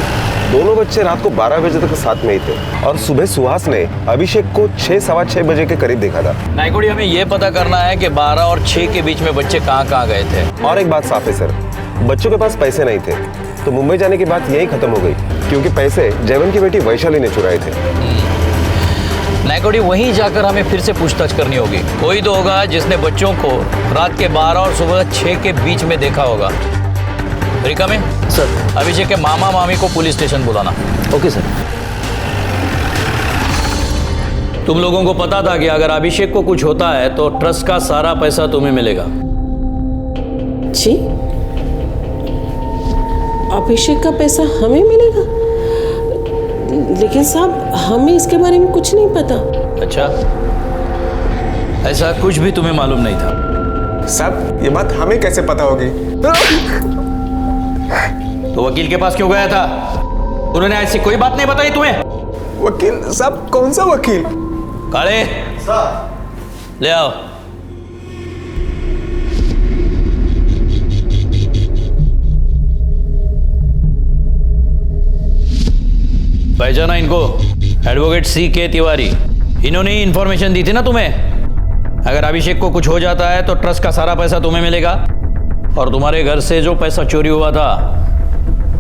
दोनों बच्चे रात को 12 बजे तक साथ में ही थे और सुबह सुहास ने अभिषेक को 6 सवा 6 बजे के करीब देखा था। नायकोड़ी, हमें यह पता करना है कि 12 और 6 के बीच में बच्चे कहाँ गए थे। और एक बात साफ है सर, बच्चों के पास पैसे नहीं थे तो मुंबई जाने की बात यही खत्म हो गई क्योंकि पैसे जयवंत की बेटी वैशाली ने चुराए थे। नायकोड़ी, वहीं जाकर हमें फिर से पूछताछ करनी होगी। कोई तो होगा जिसने बच्चों को रात के 12 और सुबह 6 के बीच में देखा होगा। रिका में सर, अभिषेक के मामा मामी को पुलिस स्टेशन बुलाना। Okay sir. तुम लोगों को पता था कि अगर अभिषेक को कुछ होता है तो ट्रस्ट का सारा पैसा तुम्हें मिलेगा। जी, अभिषेक का पैसा हमें मिलेगा? लेकिन साहब, हमें इसके बारे में कुछ नहीं पता। अच्छा, ऐसा कुछ भी तुम्हें मालूम नहीं था? साहब, ये बात हमें कैसे पता होगी? तो वकील के पास क्यों गया था? उन्होंने ऐसी कोई बात नहीं बताई तुम्हें? वकील साहब? कौन सा वकील? काले, ले आओ। पहचाना इनको? Advocate C.K. तिवारी। इन्होंने ही इंफॉर्मेशन दी थी ना तुम्हें। अगर अभिषेक को कुछ हो जाता है तो ट्रस्ट का सारा पैसा तुम्हें मिलेगा और तुम्हारे घर से जो पैसा चोरी हुआ था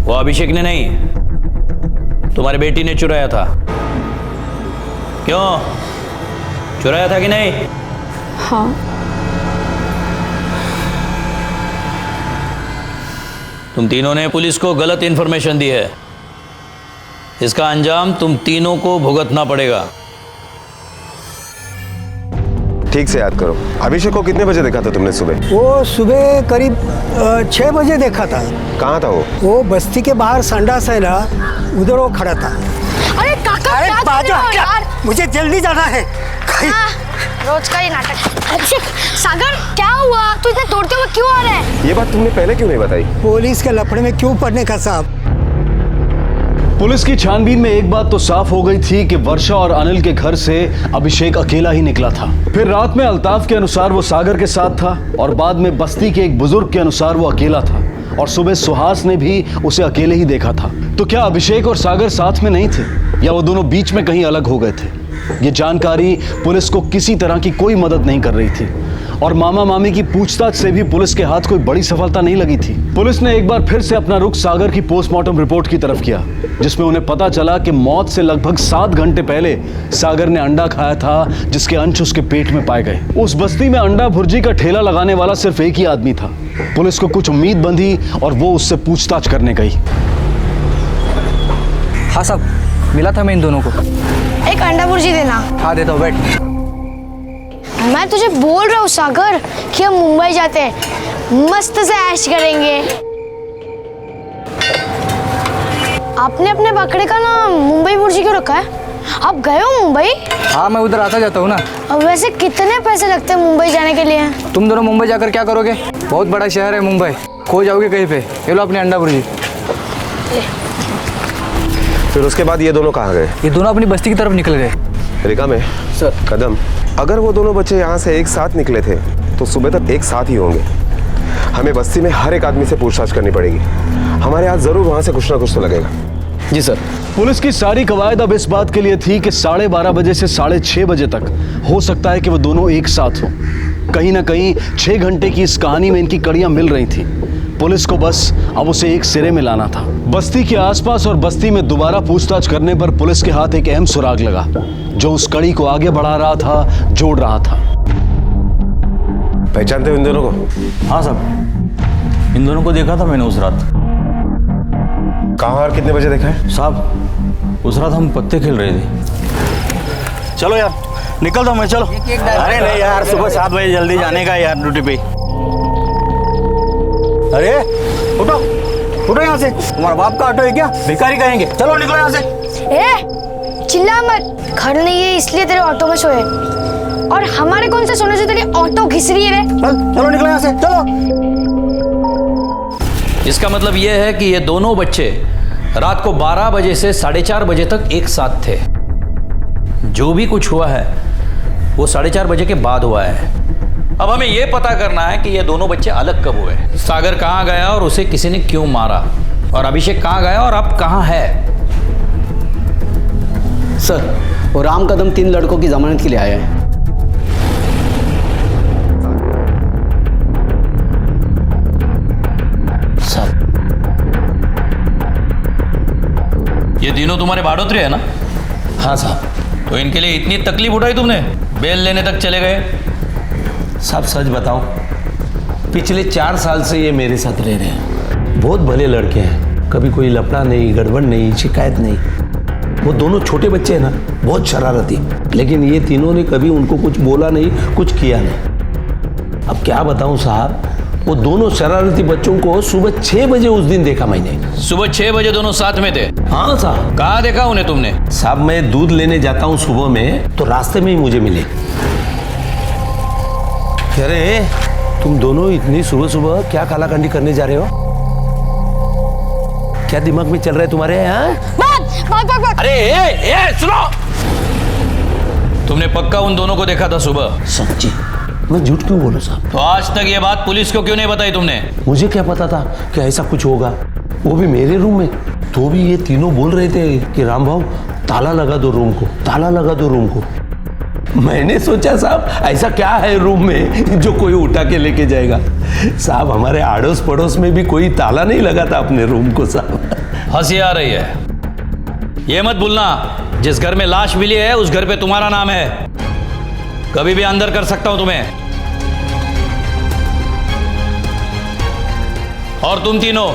वो अभिषेक ने नहीं, तुम्हारी बेटी ने चुराया था। क्यों चुराया था कि नहीं? हाँ। तुम तीनों ने पुलिस को गलत इंफॉर्मेशन दी है। इसका अंजाम तुम तीनों को भुगतना पड़ेगा। ठीक से याद करो, अभिषेक को कितने बजे देखा था तुमने सुबह? वो सुबह करीब 6 बजे देखा था। कहाँ था वो? बस्ती के बाहर संडास है ना, उधर वो खड़ा था। अरे काका, अरे क्या कर रहे हो यार? मुझे जल्दी जाना है। रोज का ये नाटक। अभिषेक, सागर क्या हुआ? तू इतने दौड़ते हुए क्यों आ रहा है? ये बात तुमने पहले क्यों नहीं बताई? पुलिस के लफड़े में क्यों पड़ने का साहब? पुलिस की छानबीन में एक बात तो साफ हो गई थी कि वर्षा और अनिल के घर से अभिषेक अकेला ही निकला था। फिर रात में अल्ताफ के अनुसार वो सागर के साथ था और बाद में बस्ती के एक बुजुर्ग के अनुसार वो अकेला था और सुबह सुहास ने भी उसे अकेले ही देखा था। तो क्या अभिषेक और सागर साथ में नहीं थे या वो दोनों बीच में कहीं अलग हो गए थे? ये जानकारी पुलिस को किसी तरह की कोई मदद नहीं कर रही थी और मामा मामी की पूछताछ से भी पुलिस के हाथ कोई बड़ी सफलता नहीं लगी थी। पुलिस ने एक बार फिर से अपना रुख सागर की पोस्टमार्टम रिपोर्ट की तरफ किया, जिसमें उन्हें पता चला कि मौत से लगभग 7 घंटे पहले सागर ने अंडा खाया था, जिसके अंश उसके पेट में पाए गए। उस बस्ती में अंडा भुर्जी का ठेला लगाने वाला सिर्फ एक ही आदमी था। पुलिस को कुछ उम्मीद बंधी और वो उससे पूछताछ करने गई। हाँ साहब, मिला था मैं इन दोनों को। एक अंडा भुर्जी देना। हाँ देता हूँ, बैठ। मैं तुझे बोल रहा हूँ सागर कि हम मुंबई जाते हैं, मस्त से ऐश करेंगे। आपने अपने बकरे का नाम मुंबई भुर्जी क्यों रखा है? आप गए हो मुंबई? हाँ, मैं उधर आता जाता हूँ ना। अब वैसे कितने पैसे लगते हैं मुंबई जाने के लिए? तुम दोनों मुंबई जाकर क्या करोगे? बहुत बड़ा शहर है मुंबई, खो जाओगे कहीं पे। ये लो अपनी अंडा भुर्जी। फिर उसके बाद ये दोनों कहाँ गए? ये दोनों अपनी बस्ती की तरफ निकल गए। रिका में सर, कदम, अगर वो दोनों बच्चे यहाँ से एक साथ निकले थे तो सुबह तक एक साथ ही होंगे। हमें बस्ती में हर एक आदमी से पूछताछ करनी पड़ेगी। हमारे हाथ जरूर वहाँ से कुछ ना कुछ तो लगेगा। जी सर। पुलिस की सारी कवायद अब इस बात के लिए थी कि 12:30 बजे से 6:30 बजे तक हो सकता है कि वो दोनों एक साथ हों। कहीं ना कहीं 6 घंटे की इस कहानी में इनकी कड़ियां मिल रही थी। पुलिस को बस अब उसे एक सिरे में लाना था। बस्ती के आसपास और बस्ती में दोबारा पूछताछ करने पर पुलिस के हाथ एक अहम सुराग लगा, जो उस कड़ी को आगे बढ़ा रहा था, जोड़ रहा था। पहचानते हो इन दोनों को? हाँ साहब, इन दोनों को देखा था मैंने उस रात। कहाँ और कितने बजे देखा है? साहब उस रात हम पत्ते खेल रहे थे। चलो यार निकल दो मैं, चलो। अरे नहीं यार, सुबह 7 बजे जल्दी जाने का यार ड्यूटी पे। अरे उठो उठो यहाँ से, तुम्हारा बाप का ऑटो है क्या? भिखारी कहेंगे। चलो निकलो यहाँ से। ए चिल्ला मत, घर नहीं है इसलिए तेरे ऑटो में सोए, और हमारे कौन से सोने से तेरी ऑटो घिस रही है? चलो निकलो यहाँ से, चलो। इसका मतलब यह है कि ये दोनों बच्चे रात को 12 बजे से 4:30 बजे तक एक साथ थे। जो भी कुछ हुआ है वो 4:30 बजे के बाद हुआ है। अब हमें यह पता करना है कि ये दोनों बच्चे अलग कब हुए, सागर कहाँ गया और उसे किसी ने क्यों मारा, और अभिषेक कहाँ गया और अब कहाँ है। सर, वो राम कदम 3 लड़कों की जमानत के लिए आया है। ये तीनों तुम्हारे बाड़ोतरे है ना? हाँ साहब। तो इनके लिए इतनी तकलीफ उठाई तुमने, बेल लेने तक चले गए? साहब सच बताओ, पिछले 4 साल से ये मेरे साथ रह रहे हैं। बहुत भले लड़के हैं, कभी कोई लफड़ा नहीं, गड़बड़ नहीं, शिकायत नहीं। वो दोनों छोटे बच्चे हैं ना, बहुत शरारती, लेकिन ये तीनों ने कभी उनको कुछ बोला नहीं, कुछ किया नहीं। अब क्या बताऊं साहब, वो दोनों शरारती बच्चों को सुबह 6 बजे उस दिन देखा मैंने। सुबह 6 बजे दोनों साथ में थे? हाँ साहब। कहाँ देखा उन्हें तुमने? साहब मैं दूध लेने जाता हूँ सुबह में, तो रास्ते में ही मुझे मिले। अरे तुम दोनों इतनी सुबह सुबह क्या कालाकांडी करने जा रहे हो? क्या दिमाग में चल रहा है तुम्हारे यहाँ? अरे सुनो, तुमने पक्का उन दोनों को देखा था सुबह? सच्ची? मैं झूठ क्यों बोलूं साहब? तो आज तक ये बात पुलिस को क्यों नहीं बताई तुमने? मुझे क्या पता था कि ऐसा कुछ होगा, वो भी मेरे रूम में। तो भी ये तीनों बोल रहे थे कि राम भाऊ ताला लगा दो रूम को, ताला लगा दो रूम को। मैंने सोचा साहब ऐसा क्या है रूम में जो कोई उठा के लेके जाएगा। साहब हमारे आड़ोस पड़ोस में भी कोई ताला नहीं लगा था अपने रूम को साहब। हंसी आ रही है? ये मत भूलना, जिस घर में लाश मिली है उस घर पे तुम्हारा नाम है। कभी भी अंदर कर सकता हूं तुम्हें। और तुम तीनों,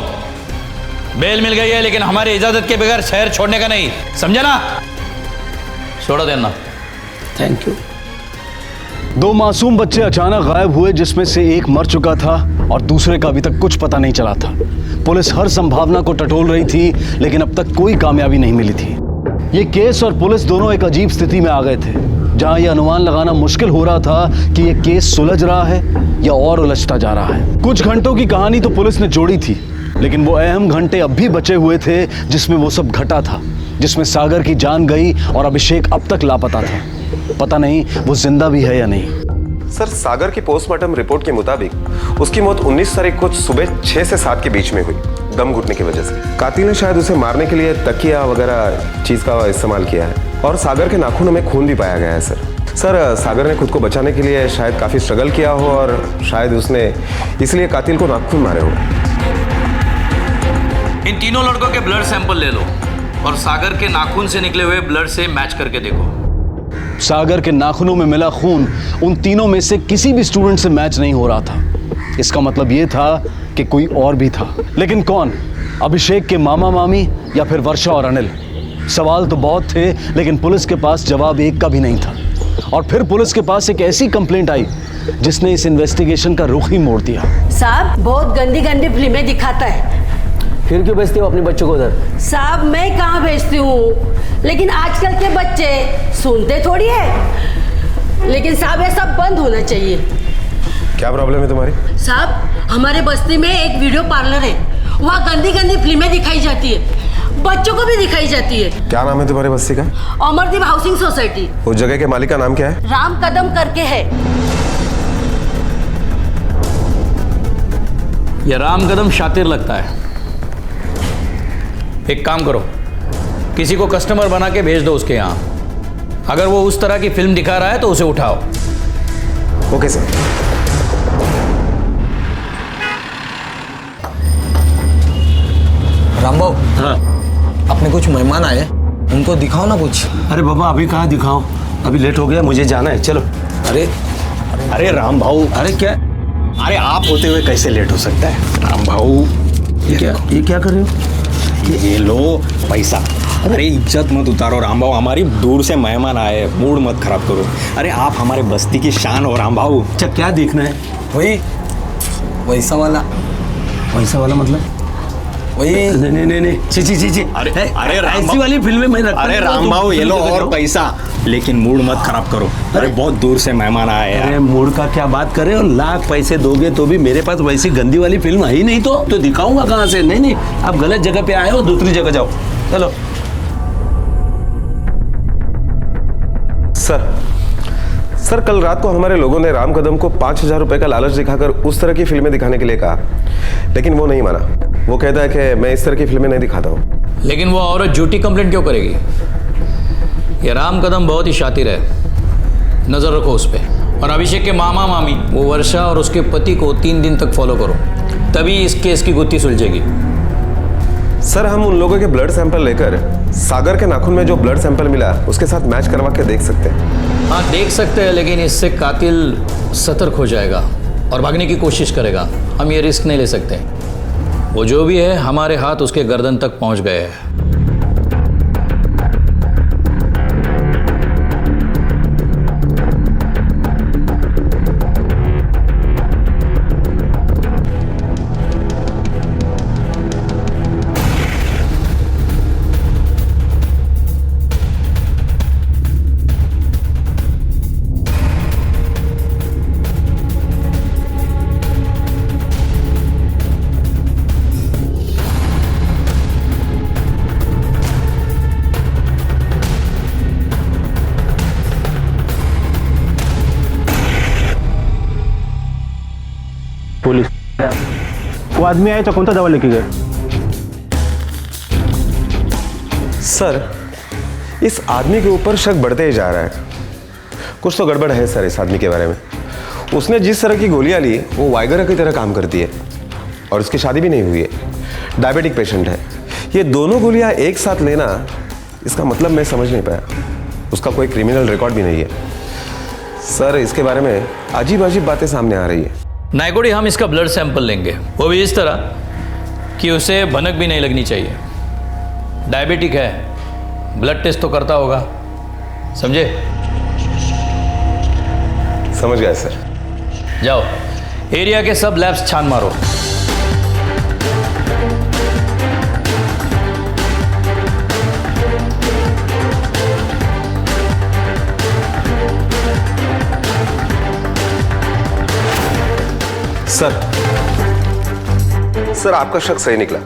बेल मिल गई है लेकिन हमारी इजाजत के बगैर शहर छोड़ने का नहीं, समझे ना? छोड़ देना। Thank you. 2 मासूम बच्चे अचानक गायब हुए, जिसमें से एक मर चुका था और दूसरे का अभी तक कुछ पता नहीं चला था। पुलिस हर संभावना को टटोल रही थी, लेकिन अब तक कोई कामयाबी नहीं मिली थी। ये केस और पुलिस दोनों एक अजीब स्थिति में आ गए थे, जहां यह अनुमान लगाना मुश्किल हो रहा था कि यह केस सुलझ रहा है या और उलझता जा रहा है। कुछ घंटों की कहानी तो पुलिस ने जोड़ी थी, लेकिन वो अहम घंटे अब भी बचे हुए थे जिसमें वो सब घटा था, जिसमें सागर की जान गई और अभिषेक अब तक लापता था। पता नहीं वो जिंदा भी है या नहीं। सर, सागर की पोस्टमार्टम रिपोर्ट के मुताबिक उसकी मौत 19 तारीख को सुबह 6 से 7 के बीच में हुई, दम घुटने की वजह से। कातिल ने शायद उसे मारने के लिए तकिया वगैरह चीज का इस्तेमाल किया है, और सागर के नाखूनों में खून भी पाया गया है। सर, सागर ने खुद को बचाने के लिए शायद काफी स्ट्रगल किया हो, और शायद उसने इसलिए कातिल को नाखून मारे हो। इन तीनों लड़कों के ब्लड सैंपल ले लो और सागर के नाखून से निकले हुए ब्लड से मैच करके देखो। सागर के नाखूनों में मिला खून उन तीनों में से किसी भी स्टूडेंट से मैच नहीं हो रहा था। इसका मतलब यह था कि कोई और भी था, लेकिन कौन? अभिषेक के मामा मामी या फिर वर्षा और अनिल? सवाल तो बहुत थे, लेकिन पुलिस के पास जवाब एक का भी नहीं था। और फिर पुलिस के पास एक ऐसी कंप्लेंट आई जिसने इस इन्वेस्टिगेशन का रुख ही मोड़ दिया। साहब बहुत गंदी गंदी फिल्में दिखाता है। फिर क्यों भेजते हो अपने बच्चों को उधर? साहब मैं कहाँ भेजती हूँ, लेकिन आजकल के बच्चे सुनते थोड़ी है। लेकिन साहब ये सब बंद होना चाहिए। क्या प्रॉब्लम है तुम्हारी? साहब हमारे बस्ती में एक वीडियो पार्लर है, वहाँ गंदी गंदी फिल्में दिखाई जाती है, बच्चों को भी दिखाई जाती है। क्या नाम है तुम्हारी बस्ती का? Amardeep housing society. उस जगह के मालिक का नाम क्या है? राम कदम करके है। यह राम कदम शातिर लगता है। एक काम करो, किसी को कस्टमर बना के भेज दो उसके यहाँ। अगर वो उस तरह की फिल्म दिखा रहा है तो उसे उठाओ। Okay sir. रामबाबू, हाँ, अपने कुछ मेहमान आए, उनको दिखाओ ना कुछ। अरे बाबा अभी कहाँ दिखाओ, अभी लेट हो गया, मुझे जाना है, चलो। अरे राम भाऊ, अरे क्या? अरे आप होते हुए कैसे लेट हो सकता है? राम भाऊ, ये क्या कर रहे हो? ये लो पैसा, अरे इज्जत मत उतारो रामबाबू, हमारी दूर से मेहमान आए, मूड मत खराब करो। अरे आप हमारे बस्ती की शान हो रामबाबू। अच्छा क्या देखना है? वही वैसा वाला मतलब वही। नहीं ची अरे ऐसी वाली फिल्में मैं रखता अरे हूँ, रामबाबू तुम ये लो फिल्म और दिखाओ। पैसा, लेकिन मूड मत खराब करो। अरे बहुत दूर से मेहमान आए यार। अरे मूड का क्या बात करें, और लाख पैसे दोगे तो भी मेरे पास वैसी गंदी वाली फिल्म है ही नहीं, तो दिखाऊंगा कहाँ से? नहीं आप गलत जगह पे आए हो, दूसरी जगह जाओ। चलो। सर कल रात को हमारे लोगों ने राम कदम को 5,000 रुपए का लालच दिखाकर उस तरह की फिल्में दिखाने के लिए कहा, लेकिन वो नहीं माना। वो कहता है कि मैं इस तरह की फिल्में नहीं दिखाता हूँ। लेकिन वो औरत झूठी कंप्लेंट क्यों करेगी? ये राम कदम बहुत ही शातिर है, नजर रखो उस पर। और अभिषेक के मामा मामी वो वर्षा और उसके पति को 3 दिन तक फॉलो करो, तभी इस केस की गुत्थी सुलझेगी। सर हम उन लोगों के ब्लड सैंपल लेकर सागर के नाखून में जो ब्लड सैंपल मिला उसके साथ मैच करवा के देख सकते हैं। हाँ देख सकते हैं, लेकिन इससे कातिल सतर्क हो जाएगा और भागने की कोशिश करेगा। हम ये रिस्क नहीं ले सकते। वो जो भी है हमारे हाथ उसके गर्दन तक पहुंच गए हैं। पुलिस वो आदमी आए तो कौन सा दवा लेके गए? सर इस आदमी के ऊपर शक बढ़ते ही जा रहा है। कुछ तो गड़बड़ है सर इस आदमी के बारे में। उसने जिस तरह की गोलियां ली वो वाइगरा की तरह काम करती है, और उसकी शादी भी नहीं हुई है, डायबिटिक पेशेंट है। ये दोनों गोलियां एक साथ लेना, इसका मतलब मैं समझ नहीं पाया। उसका कोई क्रिमिनल रिकॉर्ड भी नहीं है सर। इसके बारे में अजीब अजीब बातें सामने आ रही है। नायकोड़ी हम इसका ब्लड सैंपल लेंगे, वो भी इस तरह कि उसे भनक भी नहीं लगनी चाहिए। डायबिटिक है, ब्लड टेस्ट तो करता होगा, समझे? समझ गया सर। जाओ एरिया के सब लैब्स छान मारो। सर आपका शक सही निकला।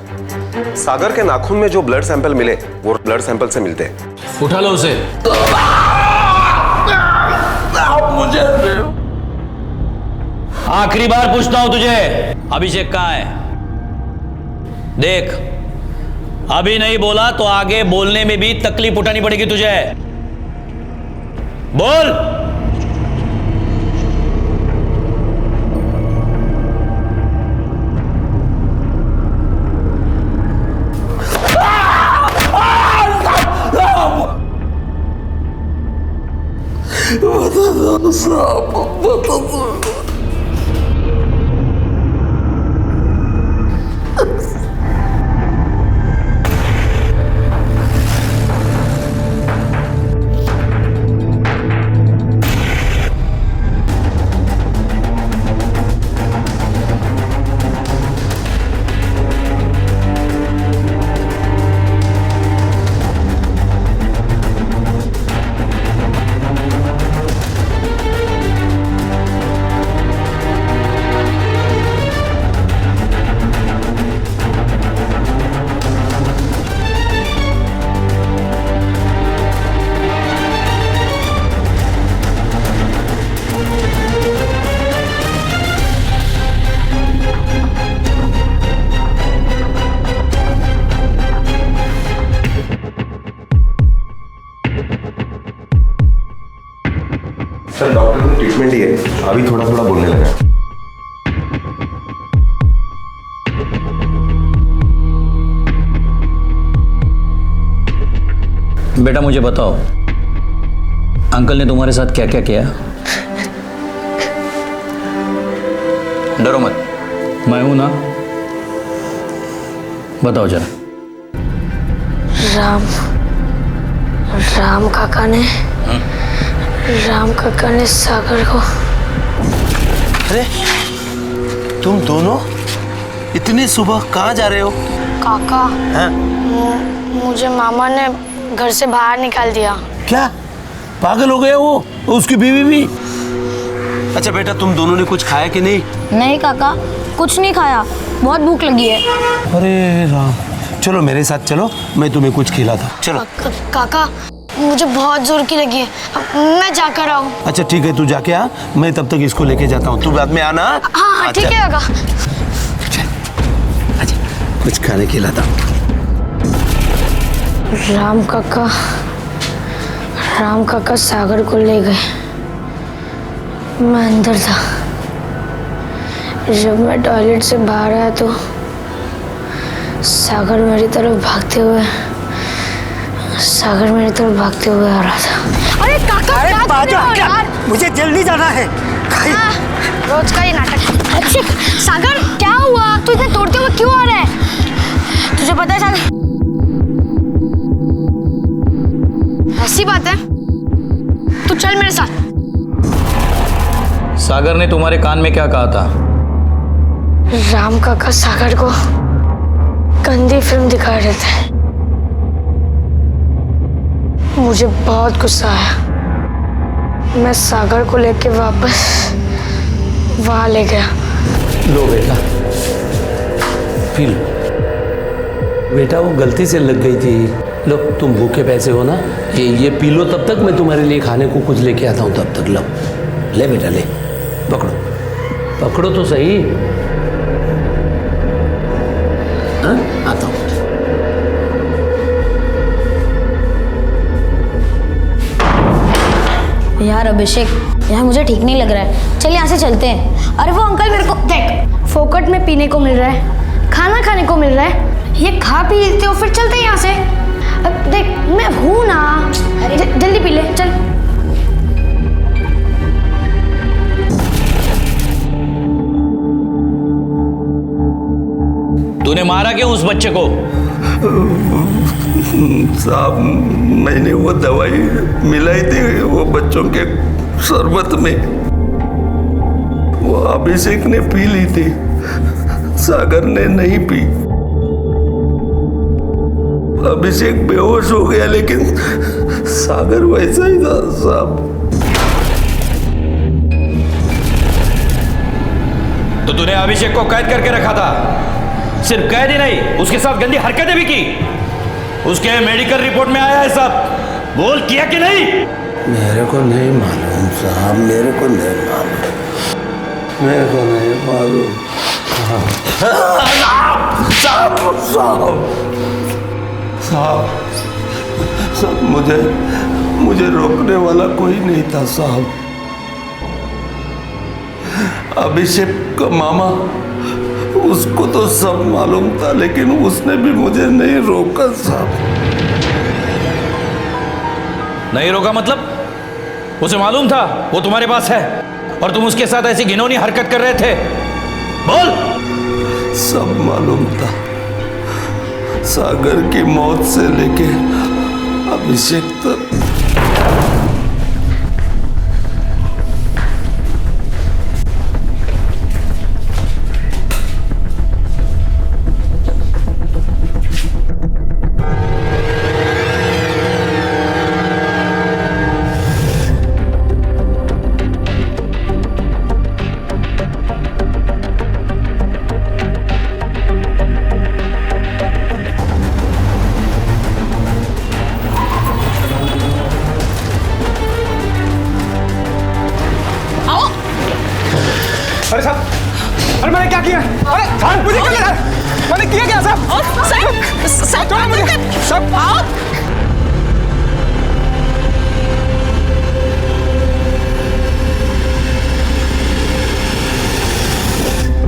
सागर के नाखून में जो ब्लड सैंपल मिले वो ब्लड सैंपल से मिलते हैं। उठा लो उसे। मुझे आखिरी बार पूछता हूं तुझे, अभिषेक कहाँ है? देख अभी नहीं बोला तो आगे बोलने में भी तकलीफ उठानी पड़ेगी तुझे। बोल। सर डॉक्टर ने ट्रीटमेंट दी है, अभी थोड़ा थोड़ा बोलने लगा। बेटा मुझे बताओ, अंकल ने तुम्हारे साथ क्या क्या किया? डरो मत, मैं हूं ना, बताओ जरा। राम राम काका ने सागर को। अरे तुम दोनों इतनी सुबह कहाँ जा रहे हो? काका, मुझे मामा ने घर से बाहर निकाल दिया। क्या पागल हो गए वो उसकी बीवी भी? अच्छा बेटा, तुम दोनों ने कुछ खाया कि नहीं? नहीं काका, कुछ नहीं खाया, बहुत भूख लगी है। अरे राम, चलो मेरे साथ चलो, मैं तुम्हें कुछ खिलाता। चलो। काका, मुझे बहुत जोर की लगी है, मैं जाकर आऊँ। अच्छा ठीक है, तू जाके आ, मैं तब तक इसको लेके जाता हूँ, तू बाद में आना। हाँ ठीक है काका। कुछ खाने खिलाता हूँ। राम काका सागर को ले गए। मैं अंदर था। जब मैं टॉयलेट से बाहर आया तो सागर मेरी तरफ भागते हुए आ रहा था। अरे काका, अरे बाजा, मुझे जल्दी जाना है। रोज का ये नाटक। अच्छे सागर, क्या हुआ? तू इतने दौड़ते हुए क्यों आ रहा है? तुझे पता है सागर? ऐसी बात है, तू चल मेरे साथ। सागर ने तुम्हारे कान में क्या कहा था? राम काका सागर को गंदी फिल्म दिखा रहे थे। मुझे बहुत गुस्सा आया। मैं सागर को लेके वापस वहां ले गया। लो बेटा, पी लो। बेटा वो गलती से लग गई थी। लो, तुम भूखे पैसे हो ना, ये पी लो, तब तक मैं तुम्हारे लिए खाने को कुछ लेके आता हूँ। तब तक लो, ले बेटा ले, पकड़ो तो सही। हाँ, आता हूँ। यार अभिषेक, यार मुझे ठीक नहीं लग रहा है, चल यहाँ से चलते हैं। अरे वो अंकल मेरे को देख, फोकट में पीने को मिल रहा है, खाना खाने को मिल रहा है, ये खा पी लेते हो फिर चलते हैं यहाँ से। अब देख मैं हूँ ना, जल्दी पी ले चल। तूने मारा क्यों उस बच्चे को? साहब, मैंने वो दवाई मिलाई थी वो बच्चों के शरबत में, वो अभिषेक ने पी ली थी, सागर ने नहीं पी। अभिषेक बेहोश हो गया, लेकिन सागर वैसा ही था साहब। तो तूने अभिषेक को कैद करके रखा था? सिर्फ कैद ही नहीं, उसके साथ गंदी हरकतें भी की। उसके मेडिकल रिपोर्ट में आया है सब, बोल किया कि नहीं? मेरे को नहीं मालूम साहब, मेरे को नहीं मालूम। साहब, मुझे रोकने वाला कोई नहीं था साहब। अभिषेक का मामा, उसको तो सब मालूम था, लेकिन उसने भी मुझे नहीं रोका साहब। नहीं रोका मतलब? उसे मालूम था वो तुम्हारे पास है और तुम उसके साथ ऐसी घिनौनी हरकत कर रहे थे? बोल। सब मालूम था, सागर की मौत से लेके अभिषेक तक। अरे साहब, अरे मैंने क्या किया? अरे साहब, मुझे क्या लगा? मैंने किया क्या साहब?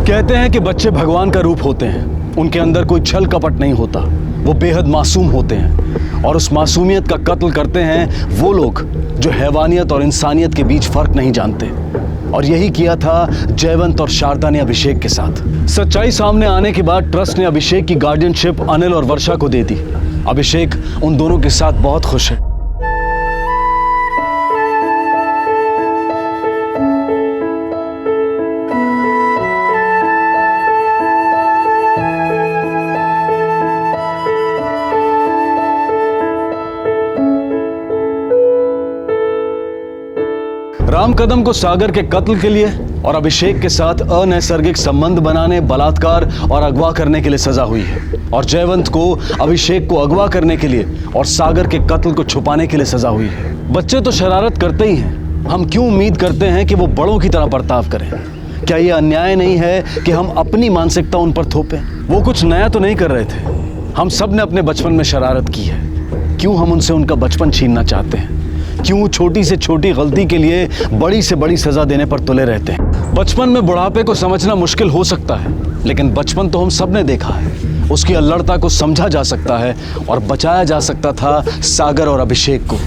कहते हैं कि बच्चे भगवान का रूप होते हैं, उनके अंदर कोई छल कपट नहीं होता, वो बेहद मासूम होते हैं और उस मासूमियत का कत्ल करते हैं वो लोग जो हैवानियत और इंसानियत के बीच फर्क नहीं जानते। और यही किया था जयवंत और शारदा ने अभिषेक के साथ। सच्चाई सामने आने के बाद ट्रस्ट ने अभिषेक की गार्डियनशिप अनिल और वर्षा को दे दी। अभिषेक उन दोनों के साथ बहुत खुश है। राम कदम को सागर के कत्ल के लिए और अभिषेक के साथ अनैसर्गिक संबंध बनाने, बलात्कार और अगवा करने के लिए सजा हुई है, और जयवंत को अभिषेक को अगवा करने के लिए और सागर के कत्ल को छुपाने के लिए सजा हुई है। बच्चे तो शरारत करते ही हैं, हम क्यों उम्मीद करते हैं कि वो बड़ों की तरह बर्ताव करें? क्या ये अन्याय नहीं है कि हम अपनी मानसिकता उन पर थोपें? वो कुछ नया तो नहीं कर रहे थे, हम सब ने अपने बचपन में शरारत की है। क्यों हम उनसे उनका बचपन छीनना चाहते हैं? क्यों छोटी से छोटी गलती के लिए बड़ी से बड़ी सजा देने पर तुले रहते हैं? बचपन में बुढ़ापे को समझना मुश्किल हो सकता है, लेकिन बचपन तो हम सब ने देखा है। उसकी अल्लड़ता को समझा जा सकता है और बचाया जा सकता था सागर और अभिषेक को।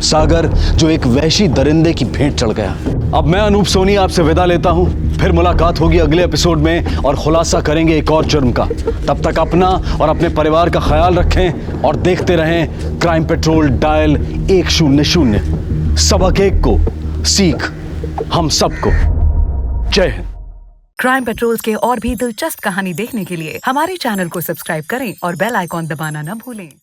सागर जो एक वहशी दरिंदे की भेंट चढ़ गया। अब मैं अनूप सोनी आपसे विदा लेता हूं, फिर मुलाकात होगी अगले एपिसोड में और खुलासा करेंगे एक और जुर्म का। तब तक अपना और अपने परिवार का ख्याल रखें और देखते रहें क्राइम पेट्रोल डायल 100। सबक एक को सीख हम सबको। जय हिंद। क्राइम पेट्रोल के और भी दिलचस्प कहानी देखने के लिए हमारे चैनल को सब्सक्राइब करें और बेल आइकॉन दबाना न भूलें।